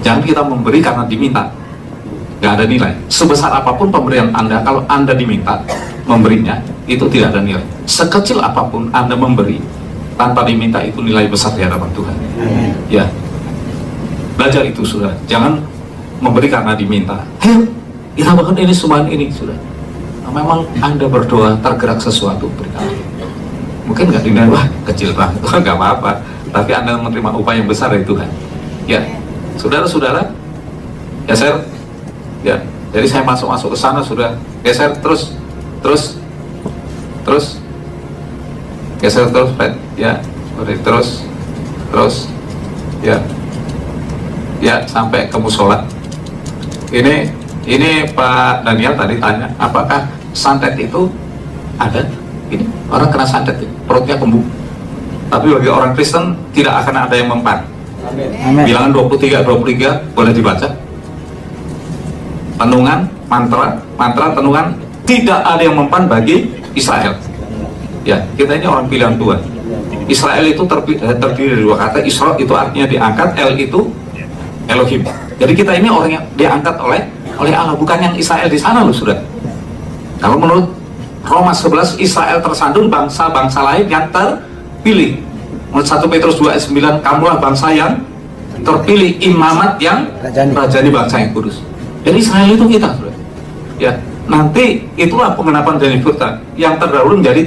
Jangan kita memberi karena diminta, nggak ada nilai. Sebesar apapun pemberian Anda, kalau Anda diminta memberinya, itu tidak ada nilai. Sekecil apapun Anda memberi tanpa diminta, itu nilai besar di hadapan Tuhan. Ya, belajar itu sudah. Jangan memberi karena diminta. Ayo, kita bahkan ini sumbangan ini sudah. Nah, memang Anda berdoa tergerak sesuatu, berikan. Mungkin nggak dinilai, wah kecil banget, nggak apa-apa. Tapi Anda menerima upaya yang besar dari Tuhan. Ya, saudara-saudara, geser. Ya, jadi saya masuk ke sana sudah. Geser terus, geser terus, ya, terus, ya, sampai ke musola. Ini Pak Daniel tadi tanya, apakah santet itu ada? Ini orang kena santet, perutnya kembung. Tapi bagi orang Kristen tidak akan ada yang mempan. Bilangan 23 boleh dibaca. Tenungan, mantra tenungan, tidak ada yang mempan bagi Israel. Ya, kita ini orang pilihan Tuhan. Israel itu terdiri dari dua kata. Isra itu artinya diangkat, El itu Elohim. Jadi kita ini orang yang diangkat oleh Allah, bukan yang Israel di sana loh, sudah. Kalau menurut Roma 11, Israel tersandung bangsa-bangsa lain yang terpilih. Menurut 1 Petrus 2 ayat 9, kamulah bangsa yang terpilih, imamat yang rajani bangsa yang kudus. Jadi Israel itu kita, sudah. Ya, nanti itulah pengenapan dari Furqan. Yang terdahulu menjadi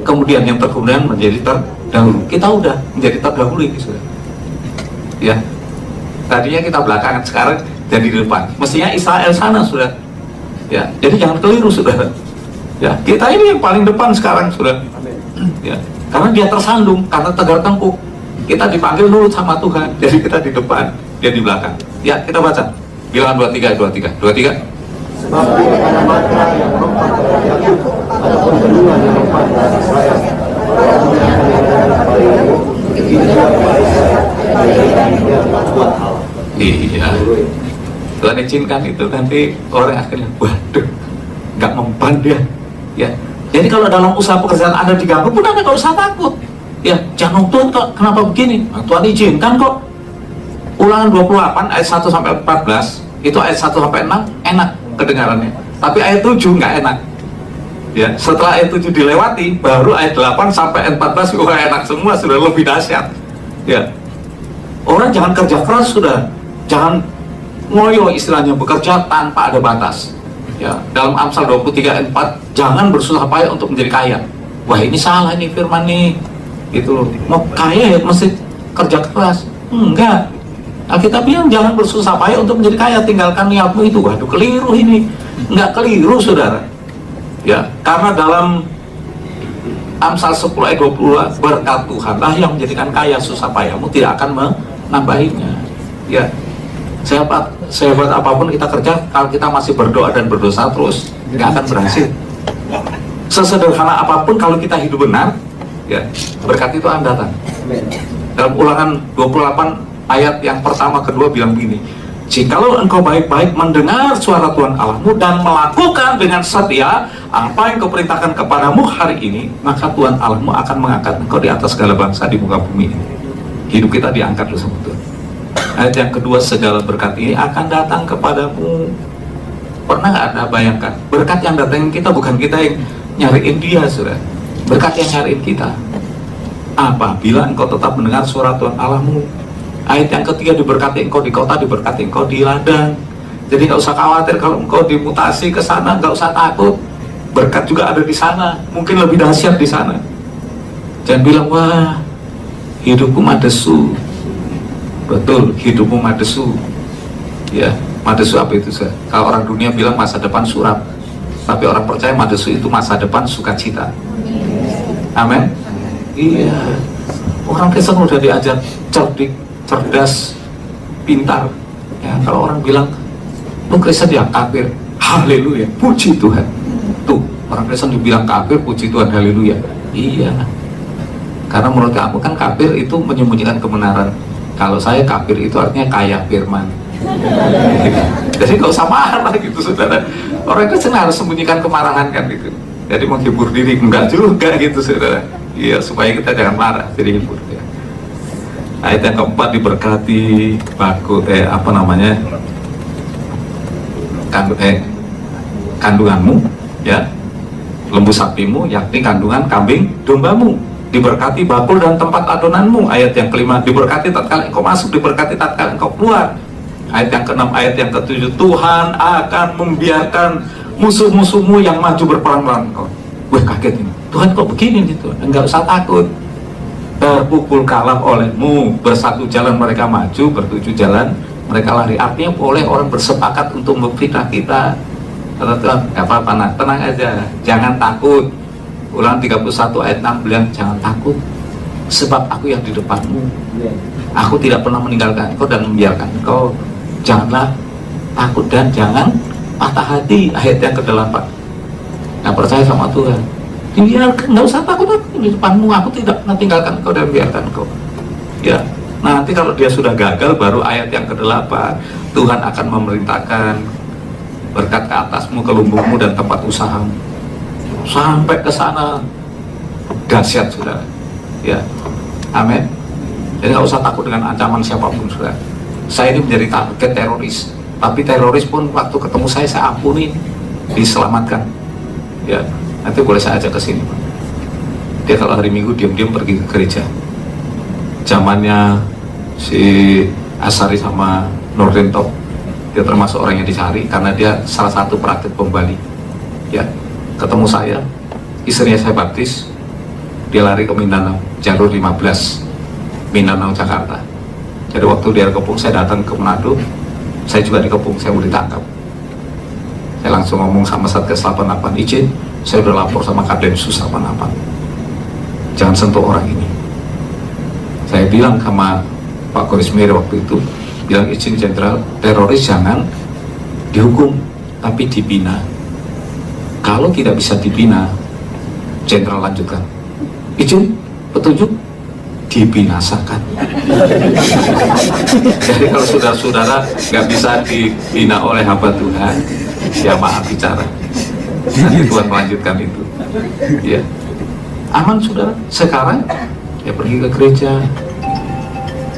kemudian yang terkemudian menjadi terdahulu. Kita udah menjadi terdahulu ini, sudah. Ya, tadinya kita belakangan, sekarang jadi di depan. Mestinya Israel sana, sudah. Ya, jadi jangan keliru, sudah. Ya, kita ini yang paling depan sekarang, sudah. Ya, karena dia tersandung, karena tegar tengkuk. Kita dipanggil nurut sama Tuhan, jadi kita di depan, dia di belakang. Ya, kita baca. Bilangan 23. Sebab ada mantra yang mempan pada Yakub, ataupun tenungan yang mempan pada Israel. Iya, Tuhan izinkan itu, nanti orang akhirnya, waduh, nggak mempan dia. Ya, jadi kalau dalam usaha pekerjaan Anda diganggu pun Anda nggak usah takut. Ya, jangan Tuhan kok kenapa begini? Nah, Tuhan izinkan kok. Ulangan 28 ayat 1 sampai 14 itu ayat 1 sampai 6 enak kedengarannya, tapi ayat 7 nggak enak. Ya, setelah ayat 7 dilewati, baru ayat 8 sampai ayat 14 enak semua, sudah lebih dahsyat. Ya, orang jangan kerja keras, sudah, jangan ngoyo, istilahnya bekerja tanpa ada batas. Ya, dalam Amsal 23 ayat 4, jangan bersusah payah untuk menjadi kaya. Wah, ini salah nih firman nih, gitu loh. Mau kaya ya mesti kerja keras? Enggak. Kita bilang jangan bersusah payah untuk menjadi kaya, tinggalkan niatmu itu. Waduh, keliru ini. Enggak keliru, saudara. Ya, karena dalam Amsal 10 ayat 22, berkat Tuhanlah yang menjadikan kaya, susah payahmu tidak akan menambahinya. Ya, sehebat apapun kita kerja, kalau kita masih berdoa dan berdosa terus, nggak akan berhasil. Sesederhana apapun, kalau kita hidup benar, ya, berkat itu akan datang. Dalam Ulangan 28 ayat yang pertama kedua bilang begini, jikalau engkau baik-baik mendengar suara Tuhan Allahmu dan melakukan dengan setia apa yang kuperintahkan kepadamu hari ini, maka Tuhan Allahmu akan mengangkat engkau di atas segala bangsa di muka bumi ini. Hidup kita diangkat oleh sama Tuhan. Ayat yang kedua, segala berkat ini akan datang kepadamu. Pernah nggak Anda bayangkan, berkat yang datangin kita bukan kita yang nyariin dia, sudah. Berkat yang nyariin kita. Apabila engkau tetap mendengar suara Tuhan Allahmu. Ayat yang ketiga, diberkati engkau di kota, diberkati engkau di ladang. Jadi nggak usah khawatir kalau engkau dimutasi ke sana, nggak usah takut. Berkat juga ada di sana, mungkin lebih dahsyat di sana. Jangan bilang, wah, hidupku madesu. Betul, hidupmu madesu. Ya, madesu apa itu? Kalau orang dunia bilang masa depan suram, tapi orang percaya madesu itu masa depan sukacita. Amin. Iya, orang Kristen udah diajar cerdik, cerdas, pintar. Ya, kalau orang bilang, lu Kristen ya kafir, haleluya, puji Tuhan. Tuh, orang Kristen dibilang kafir, puji Tuhan, haleluya. Iya, karena menurut kamu kan kafir itu menyembunyikan kebenaran. Kalau saya kafir itu artinya kaya firman. Jadi nggak usah marah gitu saudara. Orang Kristen harus sembunyikan kemarahan kan gitu. Jadi menghibur diri enggak juga gitu saudara. Iya, supaya kita jangan marah, jadi hibur ya. Ayat yang keempat, diberkati kandunganmu ya, lembu sapimu, yakni kandungan kambing dombamu. Diberkati bakul dan tempat adonanmu. Ayat yang kelima, diberkati tatkala engkau masuk, diberkati tatkala engkau keluar. Ayat yang keenam, ayat yang ketujuh, Tuhan akan membiarkan musuh-musuhmu yang maju berperang melawan engkau. Wah, kaget ini, Tuhan kok begini gitu. Enggak usah takut. Terpukul kalah olehmu, bersatu jalan mereka maju, bertujuh jalan mereka lari. Artinya boleh orang bersepakat untuk memfitnah kita. Kata Tuhan, gak apa-apa, nah, tenang aja, jangan takut. Ulangan 31 ayat 6 bilang, jangan takut, sebab aku yang di depanmu. Aku tidak pernah meninggalkan engkau dan membiarkan engkau. Janganlah takut dan jangan patah hati. Ayat yang ke-8. Nah, percaya sama Tuhan, biarkan, nggak usah takut, aku di depanmu, aku tidak pernah tinggalkan engkau dan biarkan engkau. Ya, nanti kalau dia sudah gagal, baru ayat yang ke-8, Tuhan akan memerintahkan berkat ke atasmu, ke lumbungmu dan tempat usahamu. Sampai ke sana dahsyat saudara. Ya, amin. Jadi nggak usah takut dengan ancaman siapapun saudara. Saya ini menjadi target teroris, tapi teroris pun waktu ketemu saya ampuni, diselamatkan. Ya, nanti boleh saya ajak ke sini. Dia kalau hari Minggu diam-diam pergi ke gereja. Zamannya si Asari sama Nurdinto, dia termasuk orang yang dicari karena dia salah satu praktik bom Bali. Ya, ketemu saya, istrinya saya baptis, dia lari ke Mindanao, jalur 15, Mindanao Jakarta. Jadi waktu dia kepung, saya datang ke Manado, saya juga dikepung, saya mau ditangkap. Saya langsung ngomong sama Satgas 88, izin, saya udah lapor sama Kadensus 88, jangan sentuh orang ini. Saya bilang sama Pak Korismir waktu itu, bilang izin jenderal, teroris jangan dihukum, tapi dibina. Kalau tidak bisa dibina, jenderal lanjutkan, izin, petunjuk, dibinasakan. Jadi kalau saudara-saudara nggak bisa dibina oleh hamba Tuhan, ya maaf bicara, nanti Tuhan melanjutkan itu. Ya, aman saudara. Sekarang ya pergi ke gereja.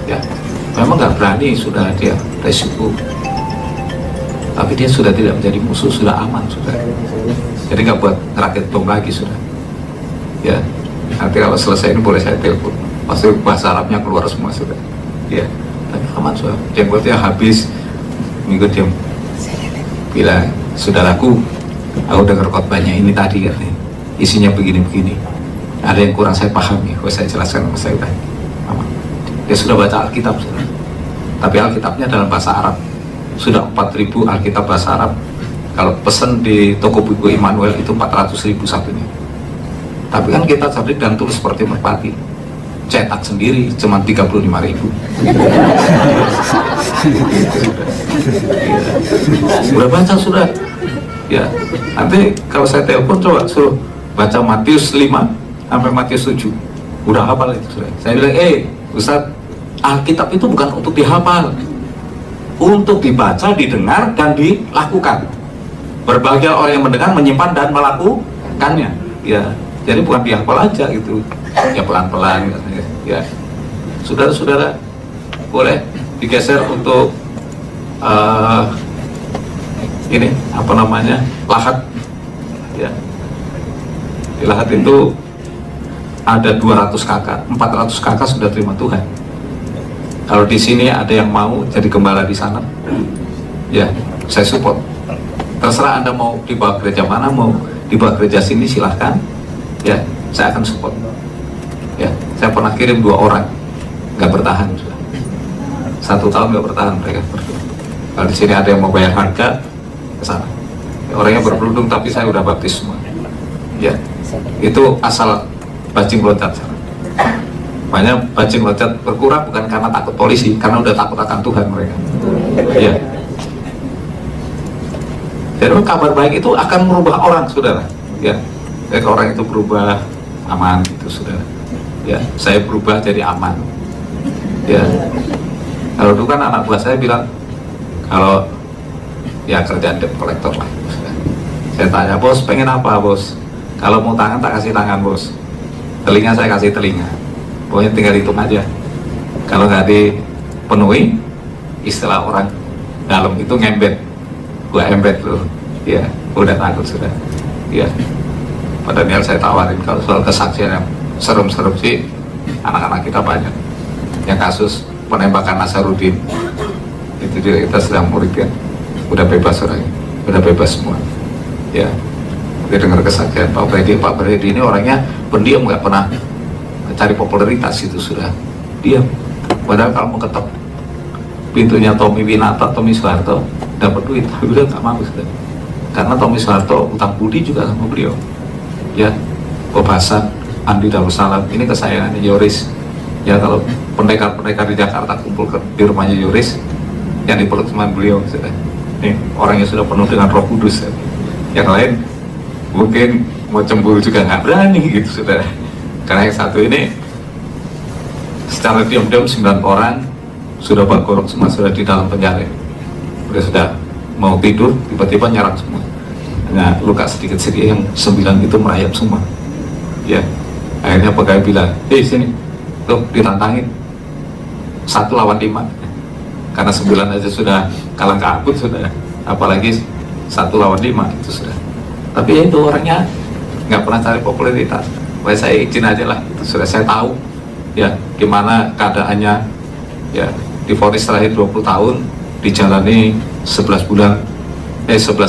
Ya, memang nggak berani, sudah dia resiko, tapi dia sudah tidak menjadi musuh, sudah aman sudah. Jadi nggak buat ngerakit bom lagi sudah. Ya, nanti kalau selesai ini boleh saya telepon, pasti bahasa Arabnya keluar semua sudah. Ya, tapi aman sudah. Jenggotnya habis, minggu dia bilang, saudaraku, aku dengar khotbahnya ini tadi ya, isinya begini-begini. Ada yang kurang saya pahami, saya jelaskan sama saya udah. Aman. Dia sudah baca Alkitab sudah. Tapi Alkitabnya dalam bahasa Arab. Sudah 4.000 Alkitab bahasa Arab. Kalau pesen di toko buku Immanuel itu 400.000 satunya. Tapi kan kita cabrik dan tulis seperti merpati, cetak sendiri cuma 35.000. Sudah baca sudah. Ya, nanti kalau saya telepon coba suruh baca Matius 5 sampai Matius 7. Udah hafal itu sudah. Saya bilang, Ustaz, Alkitab itu bukan untuk dihafal, untuk dibaca, didengar, dan dilakukan. Berbahagia orang yang mendengar, menyimpan, dan melakukannya. Ya, jadi bukan dihafal aja gitu. Ya pelan-pelan. Ya, saudara-saudara boleh digeser untuk ini apa namanya, lahat. Ya, di lahat itu ada 200 kakak, 400 kakak sudah terima Tuhan. Kalau di sini ada yang mau jadi gembala di sana, ya saya support. Terserah Anda mau dibawa gereja mana, mau dibawa gereja sini silahkan. Ya, saya akan support. Ya, saya pernah kirim 2 orang, nggak bertahan sudah. 1 tahun nggak bertahan mereka berdua. Kalau di sini ada yang mau bayar harga, ke sana. Ya, orangnya berkerudung tapi saya udah baptis semua. Ya, itu asal bajing loncat. Banyak bajing loncat berkurang bukan karena takut polisi, karena udah takut akan Tuhan mereka. Ya. Jadi kabar baik itu akan merubah orang, saudara. Ya, jadi orang itu berubah aman, itu saudara. Ya, saya berubah jadi aman. Ya, kalau dulu kan anak buah saya bilang, kalau ya kerjaan debt collector lah. Saya tanya, bos pengen apa bos? Kalau mau tangan tak kasih tangan bos, telinga saya kasih telinga, pokoknya tinggal hitung aja. Kalau nggak dipenuhi, istilah orang dalam itu ngembet, gua embet loh, ya udah takut sudah, ya. Padahal saya tawarin kalau soal kesaksian yang serem-serem sih, anak-anak kita banyak. Yang kasus penembakan Nazarudin, itu juga kita sedang muridkan, udah bebas orangnya, udah bebas semua, ya. Dia dengar kesaksian Pak Bredi ini orangnya pendiam, nggak pernah cari popularitas, itu sudah diam. Padahal kalau mau ketok pintunya Tommy Winata, Tommy Soeharto dapat duit, beliau nggak mau sudah. Karena Tommy Soeharto utang budi juga sama beliau, ya. Bob Hasan, Andi Darussalam, ini kesayangannya Yoris. Ya kalau pendekar-pendekar di Jakarta kumpul di rumahnya Yoris, yang dipeluk sama beliau sudah. Ini orangnya sudah penuh dengan Roh Kudus. Ya. Yang lain mungkin mau cemburu juga nggak berani gitu sudah. Karena yang satu ini secara diam-diam 9 orang sudah bagorok semua, sudah di dalam penjara. Sudah mau tidur, tiba-tiba nyerang semua. Hanya luka sedikit-sedikit, yang 9 itu merayap semua. Ya, akhirnya pegawai bilang, sini, tuh ditantangin 1 lawan 5. Karena 9 aja sudah kalah kabut sudah, apalagi 1 lawan 5 itu sudah. Tapi ya itu orangnya nggak pernah cari popularitas. Wah, saya izin aja lah, itu sudah saya tahu ya gimana keadaannya, ya divonis terakhir 20 tahun, dijalani 11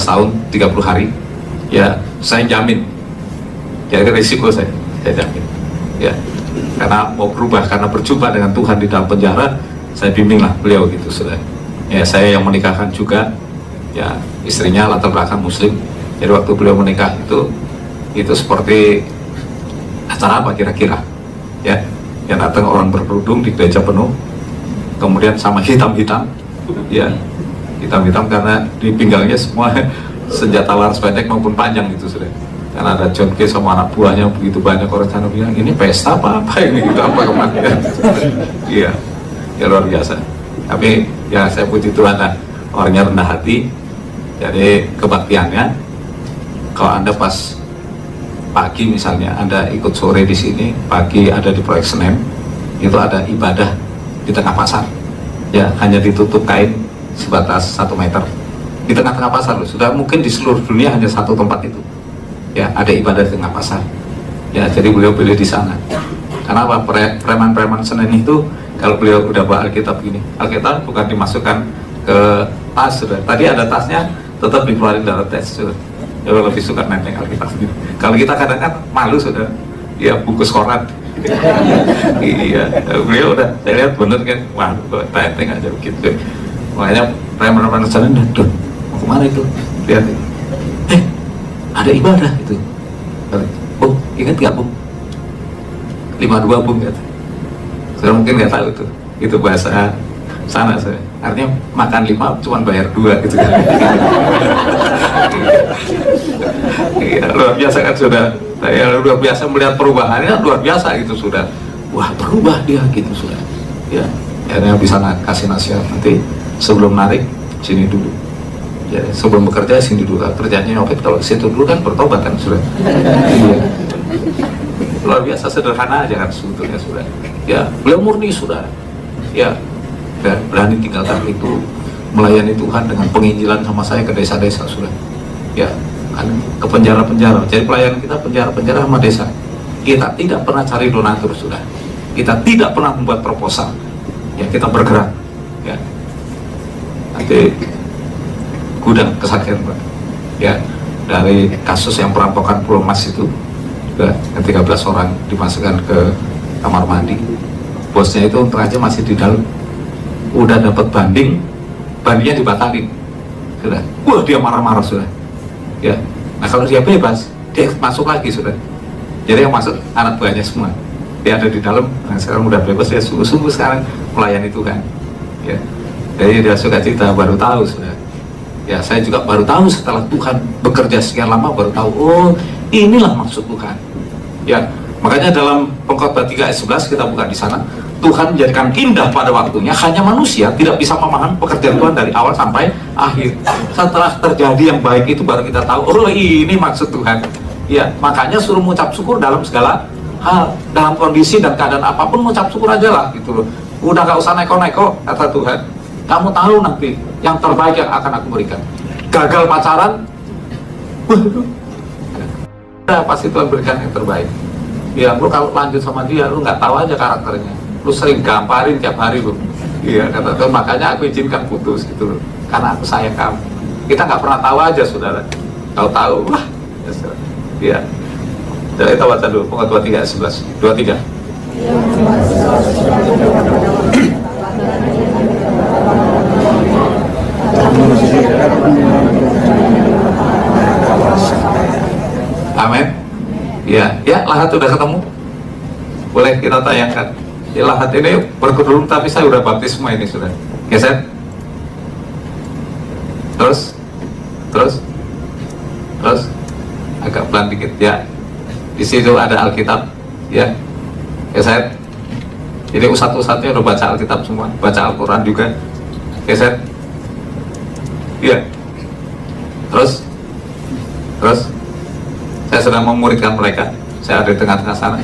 tahun 30 hari, ya saya jamin, jadi risiko saya jamin, ya karena mau berubah, karena berjumpa dengan Tuhan di dalam penjara, saya bimbing lah beliau gitu sudah. Ya saya yang menikahkan juga, ya istrinya latar belakang Muslim, jadi waktu beliau menikah itu seperti acara apa kira-kira, ya yang datang orang berkerudung di gereja penuh, kemudian sama hitam-hitam, ya hitam-hitam karena di pinggangnya semua senjata laras pendek maupun panjang gitu sudah. Karena ada John Kay sama anak buahnya begitu banyak, orang sana bilang ini pesta apa ini gitu, apa kematian. Iya, ya luar biasa. Tapi ya saya puji Tuhan lah, orangnya rendah hati, jadi kebaktiannya. Kalau Anda pas pagi misalnya Anda ikut sore di sini, pagi ada di proyek Senen, itu ada ibadah di tengah pasar, ya hanya ditutup kain sebatas 1 meter di tengah-tengah pasar loh. Sudah mungkin di seluruh dunia hanya 1 tempat itu, ya ada ibadah di tengah pasar, ya jadi beliau pilih di sana. Karena apa? Preman-preman Senen itu kalau beliau udah bawa Alkitab gini, Alkitab bukan dimasukkan ke tas sudah, tadi ada tasnya tetap dikeluarin dari tas sudah. Ya lebih suka nenteng Alkitab gitu. Kalau kita kadang kan malu sudah, ya bungkus koran. Iya, beliau udah, saya lihat bener kan, wah nenteng aja begitu. Makanya preman-preman Senen, mau kemana itu? Lihat, ada ibadah itu. Bung, ingat nggak Bung? 52 Bung gitu. Saya mungkin nggak tahu itu bahasa sana saya. Artinya makan 5 cuma bayar 2 gitu. Iya, luar biasa kan sudah. Saya luar biasa melihat perubahannya, luar biasa gitu sudah. Wah berubah dia gitu sudah. Ya, akhirnya bisa kasih nasihat nanti sebelum narik sini dulu. Ya, sebelum bekerja sini dulu. Kerjanya nyopet, kalau situ dulu kan bertobat kan sudah. Iya. Luar biasa sederhana aja kan sebetulnya sudah. Ya, beliau murni sudah. Ya, berani tinggalkan itu, melayani Tuhan dengan penginjilan sama saya ke desa-desa sudah. Ya, kan ke penjara-penjara. Jadi pelayanan kita penjara-penjara sama desa. Kita tidak pernah cari donatur sudah. Kita tidak pernah membuat proposal. Ya, kita bergerak. Ya. Nanti gudang kesaksian Pak. Ya, dari kasus yang perampokan Pulau Mas itu, juga 13 orang dimasukkan ke kamar mandi. Bosnya itu untuk aja masih di dalam. Udah dapat bandingnya dibatalin. Sudah. Wah, dia marah-marah sudah. Ya. Nah, kalau dia bebas, dia masuk lagi sudah. Jadi yang masuk anak buahnya semua. Dia ada di dalam, nah sekarang udah bebas, dia sungguh-sungguh sekarang melayani Tuhan. Ya. Jadi dia suka cerita, baru tahu sudah. Ya, saya juga baru tahu setelah Tuhan bekerja sekian lama, baru tahu, oh inilah maksud Tuhan. Ya, makanya dalam Pengkhotbah 3 ayat 11 kita buka di sana, Tuhan menjadikan indah pada waktunya, hanya manusia tidak bisa memahami pekerjaan Tuhan dari awal sampai akhir. Setelah terjadi yang baik itu baru kita tahu, oh ini maksud Tuhan. Ya, makanya suruh mengucap syukur dalam segala hal, dalam kondisi dan keadaan apapun mengucap syukur aja lah gitu loh. Udah gak usah neko-neko, kata Tuhan. Kamu tahu nanti yang terbaik yang akan aku berikan. Gagal pacaran, waduh, ya, pasti Tuhan berikan yang terbaik. Ya, lu kalau lanjut sama dia, lu nggak tahu aja karakternya. Lu sering gamparin tiap hari lu. Iya, kata Tuhan, makanya aku izinkan putus gitu loh. Karena aku sayang kamu. Kita nggak pernah tahu aja, saudara. Tahu-tahu, wah, ya, saudara. Iya. Jadi kita baca dulu, pokok 23, 11. 23. Amin. Ya, ya, lahat udah ketemu. Boleh kita tayangkan. Ya, lahat ini berkedulung, tapi saya udah baptis semua ini sudah. Geser. Terus, agak pelan dikit ya. Di situ ada Alkitab, ya. Geser. Jadi ustadz-ustadznya udah baca Alkitab semua, baca Al-Quran juga. Geser. Iya. Terus, saya sedang memuridkan mereka. Saya ada di tengah-tengah sana.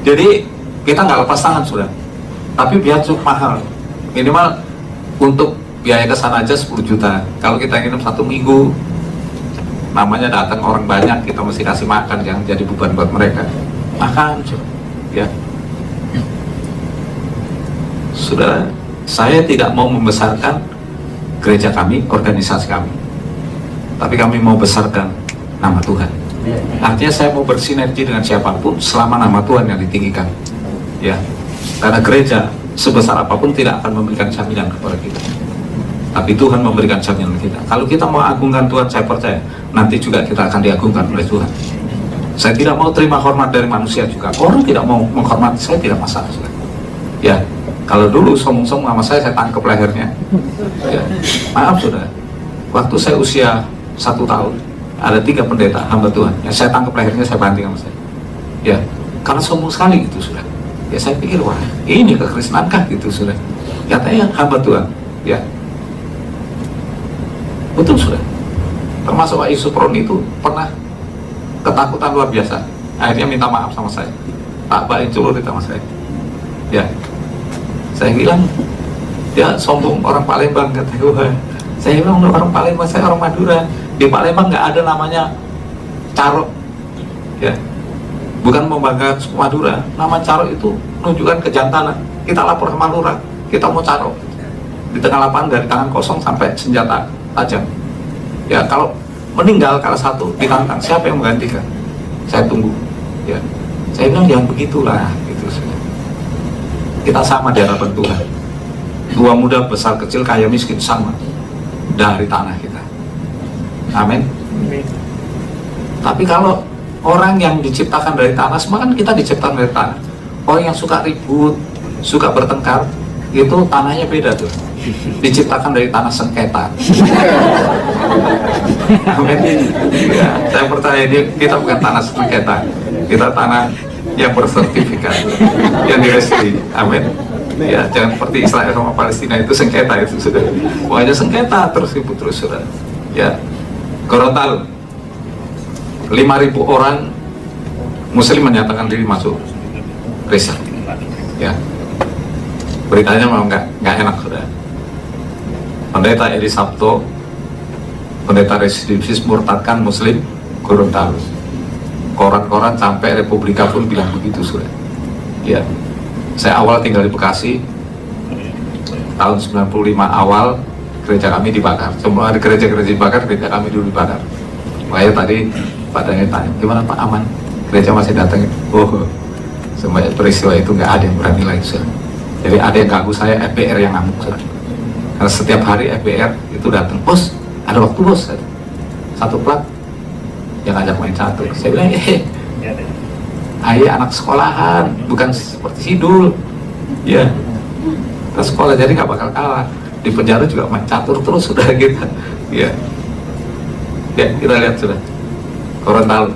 Jadi kita nggak lepas tangan sudah. Tapi biaya cukup mahal. Minimal untuk biaya ke sana aja 10 juta. Kalau kita nginep 1 minggu, namanya datang orang banyak, kita mesti kasih makan, yang jadi beban buat mereka. Makan, ya. Saudara, saya tidak mau membesarkan gereja kami, organisasi kami, tapi kami mau besarkan nama Tuhan. Artinya saya mau bersinergi dengan siapapun selama nama Tuhan yang ditinggikan, ya. Karena gereja sebesar apapun tidak akan memberikan jaminan kepada kita, tapi Tuhan memberikan jaminan kita. Kalau kita mau agungkan Tuhan, saya percaya nanti juga kita akan diagungkan oleh Tuhan. Saya tidak mau terima hormat dari manusia juga. Orang tidak mau menghormati saya, tidak masalah, ya. Kalau dulu sombong-sombong sama saya tangkap lehernya, ya. Maaf saudara, waktu saya usia 1 tahun, ada 3 pendeta hamba Tuhan yang saya tangkap lehernya, saya banting sama saya, ya, karena sombong sekali gitu sudah. Ya saya pikir, wah ini kekristenankah gitu sudah. Katanya hamba Tuhan, ya, betul sudah. Termasuk Pak Yusuf Roni itu pernah ketakutan luar biasa, akhirnya minta maaf sama saya. Tak baik celurit sama saya, ya. Saya bilang, ya sombong orang Palembang, kata gue. Saya bilang, orang Palembang, saya orang Madura. Di Palembang nggak ada namanya Carok, ya. Bukan membanggakan suku Madura. Nama Carok itu menunjukkan kejantanan. Kita lapor ke Lurah, kita mau Carok. Di tengah lapangan dari tangan kosong sampai senjata tajam. Ya, kalau meninggal kalah satu, ditantang, siapa yang menggantikan? Saya tunggu, ya. Saya bilang, jangan begitulah, gitu. Kita sama di hadapan Tuhan. Tua muda, besar kecil, kaya miskin sama dari tanah kita. Amin. Tapi kalau orang yang diciptakan dari tanah, semua kan kita diciptakan dari tanah. Orang yang suka ribut, suka bertengkar, itu tanahnya beda tuh. Diciptakan dari tanah sengketa. Amin. Ya, saya percaya ini kita bukan tanah sengketa, kita tanah yang bersertifikat, yang direstui. Amin. Ya, jangan seperti Israel sama Palestina itu sengketa itu sudah. Pokoknya sengketa terus ribut terus sudah. Ya, Gorontalo 5.000 orang Muslim menyatakan diri masuk Kristen. Ya, beritanya memang nggak enak sudah. Pendeta Edi Sabto, pendeta residivis murtadkan Muslim Gorontalo. Koran-koran sampai Republika pun bilang begitu sudah. Ya, saya awal tinggal di Bekasi, tahun 95 awal gereja kami dibakar. Semua ada gereja-gereja dibakar, gereja kami dulu dibakar. Makanya tadi Pak Daniel tanya, gimana Pak, aman? Gereja masih datang. Oh, semuanya peristiwa itu nggak ada yang berani lagi sudah. Jadi ada yang ganggu saya, FBR yang ngamuk sudah. Karena setiap hari FBR itu datang, bos, ada waktu bos, satu plat yang ngajak main catur. Saya bilang, ayah anak sekolahan, bukan seperti Sidul, ya, ke sekolah, jadi nggak bakal kalah. Di penjara juga main catur terus sudah kita, ya. Ya, kita lihat sudah Gorontalo,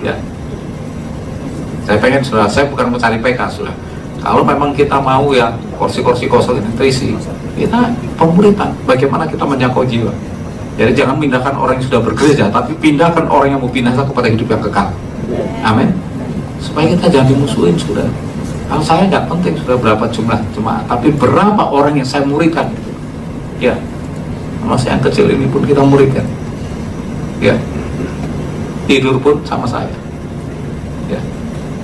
ya. Saya pengen sudah, saya bukan mencari PK sudah. Kalau memang kita mau ya kursi-kursi kosong ini terisi, kita pemuritan, bagaimana kita menjangkau jiwa. Jadi jangan pindahkan orang yang sudah bergereja, tapi pindahkan orang yang mau binasa kepada hidup yang kekal. Amin. Supaya kita jangan dimusuhin, sudah. Kalau saya nggak penting sudah berapa jumlah jemaat, tapi berapa orang yang saya muridkan. Ya, masih yang kecil ini pun kita muridkan. Ya, tidur pun sama saya. Ya,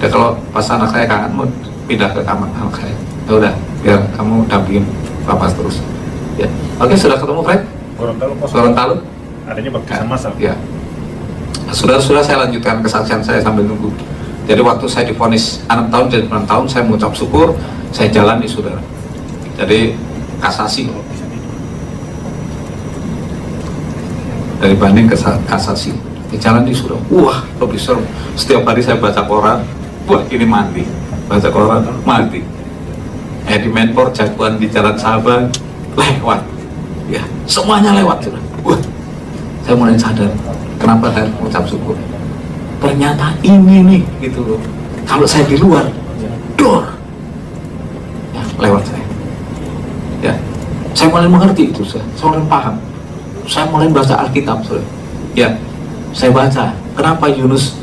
dan kalau pas anak saya kangen mau pindah ke kamar anak saya, ya udah, biar kamu dampingin bapak terus. Ya, oke, sudah ketemu Fred? Gorontalo. Adanya baptisan masal. Ya, sudah saya lanjutkan kesaksian saya sambil nunggu. Jadi waktu saya divonis 6 tahun jadi 6 tahun, saya mengucap syukur, saya jalani saudara. Jadi kasasi dari banding ke kasasi, jalani saudara. Wah, lebih seru. Setiap hari saya baca koran, wah ini mati. Baca koran mati. Di Menpor jagoan di Jalan Sahabat lewat. Ya, semuanya lewat saudara. Wah, saya mulai sadar kenapa saya mengucap syukur. Ternyata ini nih gitu loh. Kalau saya di luar, dor, ya, lewat saya. Ya, saya mulai mengerti itu, saya mulai paham. Saya mulai baca Alkitab, saudara. Ya, saya baca. Kenapa Yunus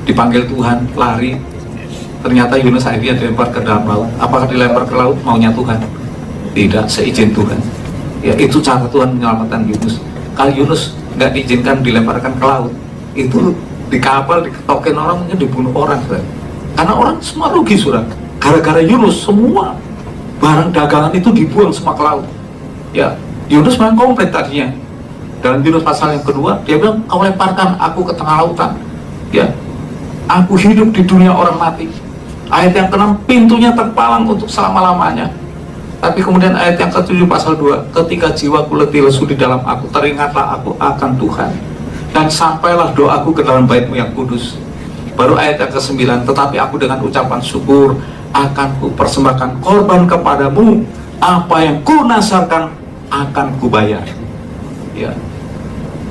dipanggil Tuhan lari? Ternyata Yunus akhirnya dilempar ke dalam laut. Apakah dilempar ke laut maunya Tuhan? Tidak, seizin Tuhan. Ya, itu cara Tuhan menyelamatkan Yunus. Kalau Yunus nggak diizinkan dilemparkan ke laut, itu di kapal diketokin orang, mungkin dibunuh orang, saudara. Karena orang semua rugi, saudara. Gara-gara Yunus semua barang dagangan itu dibuang semua ke laut. Ya, Yunus memang komplit tadinya. Dalam Yunus pasal yang kedua dia bilang, kau lemparkan aku ke tengah lautan. Ya, aku hidup di dunia orang mati. Ayat yang ke-6, pintunya terpalang untuk selama-lamanya. Tapi kemudian ayat yang ke-7 pasal 2, ketika jiwaku letih lesu di dalam aku, teringatlah aku akan Tuhan, dan sampailah doaku ke dalam bait-Mu yang kudus. Baru ayat yang ke-9, tetapi aku dengan ucapan syukur akan ku persembahkan korban kepadamu, apa yang ku nasarkan akan ku bayar. Ya,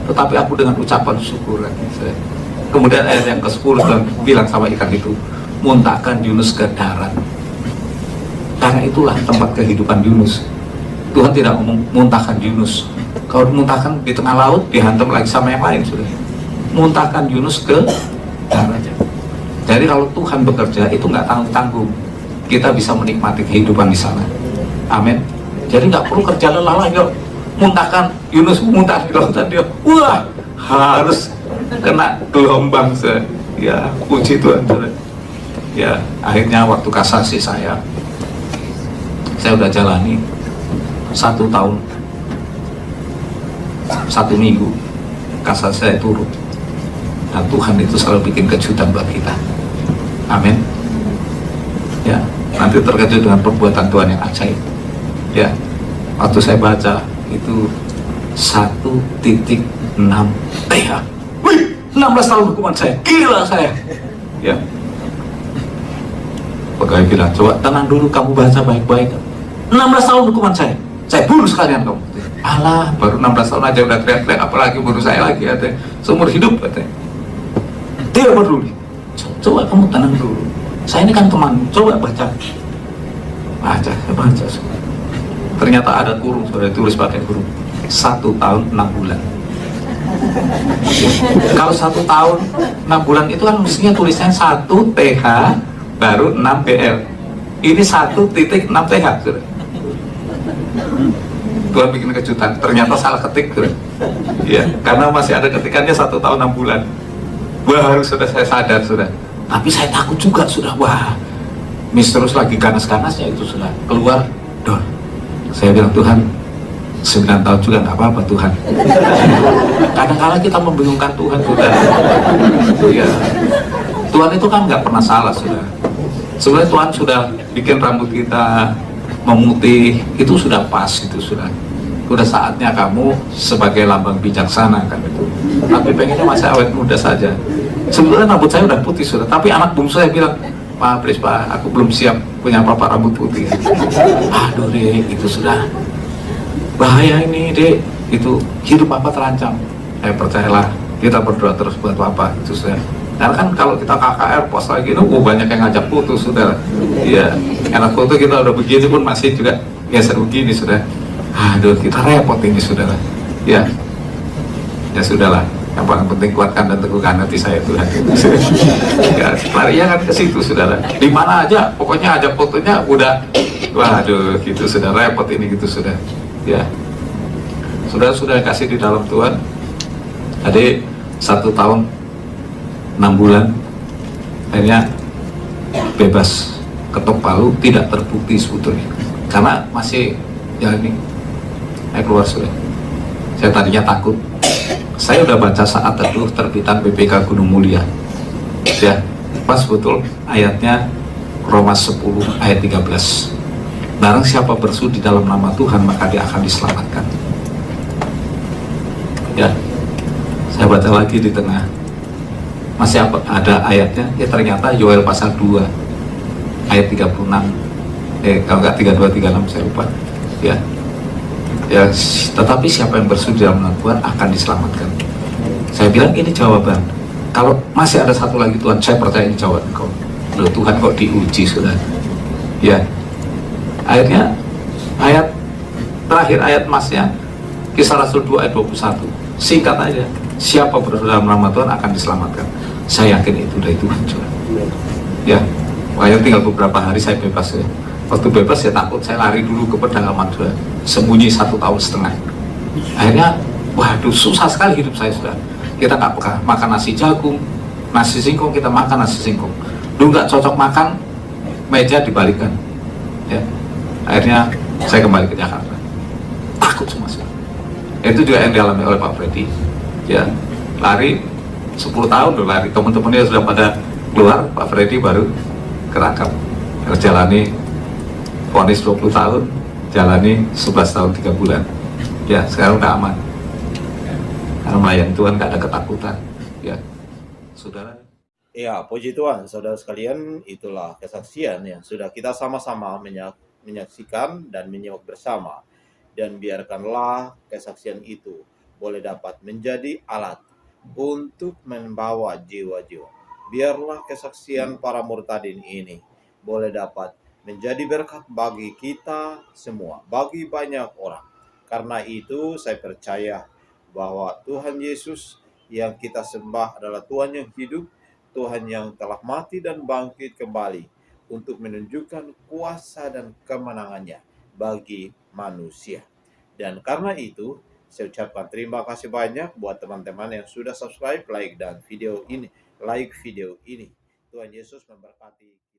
tetapi aku dengan ucapan syukur. Kemudian ayat yang ke-10 dan bilang sama ikan itu, muntahkan Yunus ke darat. Karena itulah tempat kehidupan Yunus. Tuhan tidak memuntahkan Yunus. Kalau dimuntahkan di tengah laut, dihantam lagi sama yang lain, sudah. Muntahkan Yunus ke darat. Jadi kalau Tuhan bekerja itu nggak tanggung-tanggung. Kita bisa menikmati kehidupan di sana. Amin. Jadi nggak perlu kerja lelah, yuk muntahkan Yunus, muntah di lautan dia. Wah, harus kena gelombang, sudah. Ya, puji Tuhan, sudah. Ya, akhirnya waktu kasasi saya udah jalani 1 tahun 1 minggu kasasi saya turun, dan Tuhan itu selalu bikin kejutan buat kita. Amin. Ya, nanti terkejut dengan perbuatan Tuhan yang ajaib. Ya, waktu saya baca itu 1.6 TH. Wih, 16 tahun hukuman saya, gila saya. Ya, pegawai bilang, coba tenang dulu, kamu baca baik-baik. 16 tahun hukuman saya bunuh sekalian kamu. Alah, baru 16 tahun aja udah teriak-teriak, apalagi bunuh saya lagi, katanya. Seumur hidup, katanya. Tidak peduli. Coba kamu tenang dulu. Saya ini kan teman, coba baca. Saya baca. Ternyata ada kurung, sudah tulis pakai kurung. 1 tahun 6 bulan. Kalau 1 tahun 6 bulan itu kan mestinya tulisnya 1 TH baru 6 BL. Ini 1.6 TH, sudah. Tuhan bikin kejutan, ternyata salah ketik, sudah. Ya, karena masih ada ketikannya 1 tahun 6 bulan. Baru sudah saya sadar, sudah. Tapi saya takut juga, sudah. Wah, misterius lagi ganas-ganasnya itu, sudah. Keluar, dor. Saya bilang, Tuhan, 9 tahun juga nggak apa-apa, Tuhan. Kadang-kadang kita membingungkan Tuhan, sudah. Ya, Tuhan itu kan nggak pernah salah, sudah. Sebenarnya Tuhan sudah bikin rambut kita memutih, itu sudah pas, itu sudah saatnya kamu sebagai lambang bijaksana, kan itu. Tapi pengennya masih awet muda saja. Sebenarnya rambut saya udah putih, sudah. Tapi anak bungsu saya bilang, Pak, please Pak, aku belum siap punya papa rambut putih. Aduh Dek, itu sudah bahaya ini Dek, itu hidup papa terancam. Percayalah, kita berdoa terus buat papa, itu sudah. Karena kan kalau kita KKR pos lagi itu banyak yang ngajak foto saudara. Iya, enak foto kita udah begini pun masih juga geser begini sudah. Aduh, kita repot ini saudara. Ya, ya sudahlah. Yang paling penting kuatkan dan teguhkan hati saya Tuhan. Ya, larinya kan ke situ saudara. Di mana aja, pokoknya ajak fotonya udah. Waduh, gitu sudah repot ini gitu sudah. Ya, sudah kasih di dalam Tuhan. Jadi 1 tahun 6 bulan akhirnya bebas, ketok palu, tidak terbukti sebetulnya karena masih ya ini saya keluar sudah. Saya tadinya takut, saya udah baca saat teduh terbitan BPK Gunung Mulia ya, pas betul ayatnya Roma 10 ayat 13, barang siapa bersujud di dalam nama Tuhan maka dia akan diselamatkan ya. Saya baca lagi di tengah masih ada ayatnya ya, ternyata Yoel pasal 2 ayat 36 kalau nggak 32 36 saya lupa ya. Ya, tetapi siapa yang bersujud dalam nama Tuhan akan diselamatkan. Saya bilang ini jawaban. Kalau masih ada satu lagi Tuhan, saya percaya ini jawaban kau. Loh, Tuhan kok diuji sudah ya. Akhirnya ayat terakhir ayat emasnya Kisah Rasul 2 ayat 21, singkat aja, siapa bersujud dalam nama Tuhan akan diselamatkan. Saya yakin itu dari Tuhan juga. Ya, makanya tinggal beberapa hari saya bebas ya. Waktu bebas saya takut, saya lari dulu ke pedalaman sudah, sembunyi 1,5 tahun. Akhirnya, waduh susah sekali hidup saya sudah. Kita nggak pernah makan nasi jagung, nasi singkong, kita makan nasi singkong. Dulu nggak cocok makan, meja dibalikan. Ya, akhirnya saya kembali ke Jakarta. Takut semua sudah. Itu juga yang dialami oleh Pak Freddy. Ya, lari 10 tahun udah lari, teman-temannya sudah pada keluar, Pak Freddy baru kerakam. Jalani vonis 20 tahun, jalani 11 tahun 3 bulan. Ya, sekarang udah aman. Karena melayani Tuhan gak ada ketakutan. Ya, saudara. Ya, puji Tuhan, saudara sekalian, itulah kesaksian yang sudah kita sama-sama menyaksikan dan menyimak bersama. Dan biarkanlah kesaksian itu boleh dapat menjadi alat untuk membawa jiwa-jiwa. Biarlah kesaksian para murtadin ini boleh dapat menjadi berkat bagi kita semua, bagi banyak orang. Karena itu saya percaya bahwa Tuhan Yesus yang kita sembah adalah Tuhan yang hidup, Tuhan yang telah mati dan bangkit kembali untuk menunjukkan kuasa dan kemenangannya bagi manusia. Dan karena itu, saya ucapkan terima kasih banyak buat teman-teman yang sudah subscribe, like video ini. Tuhan Yesus memberkati.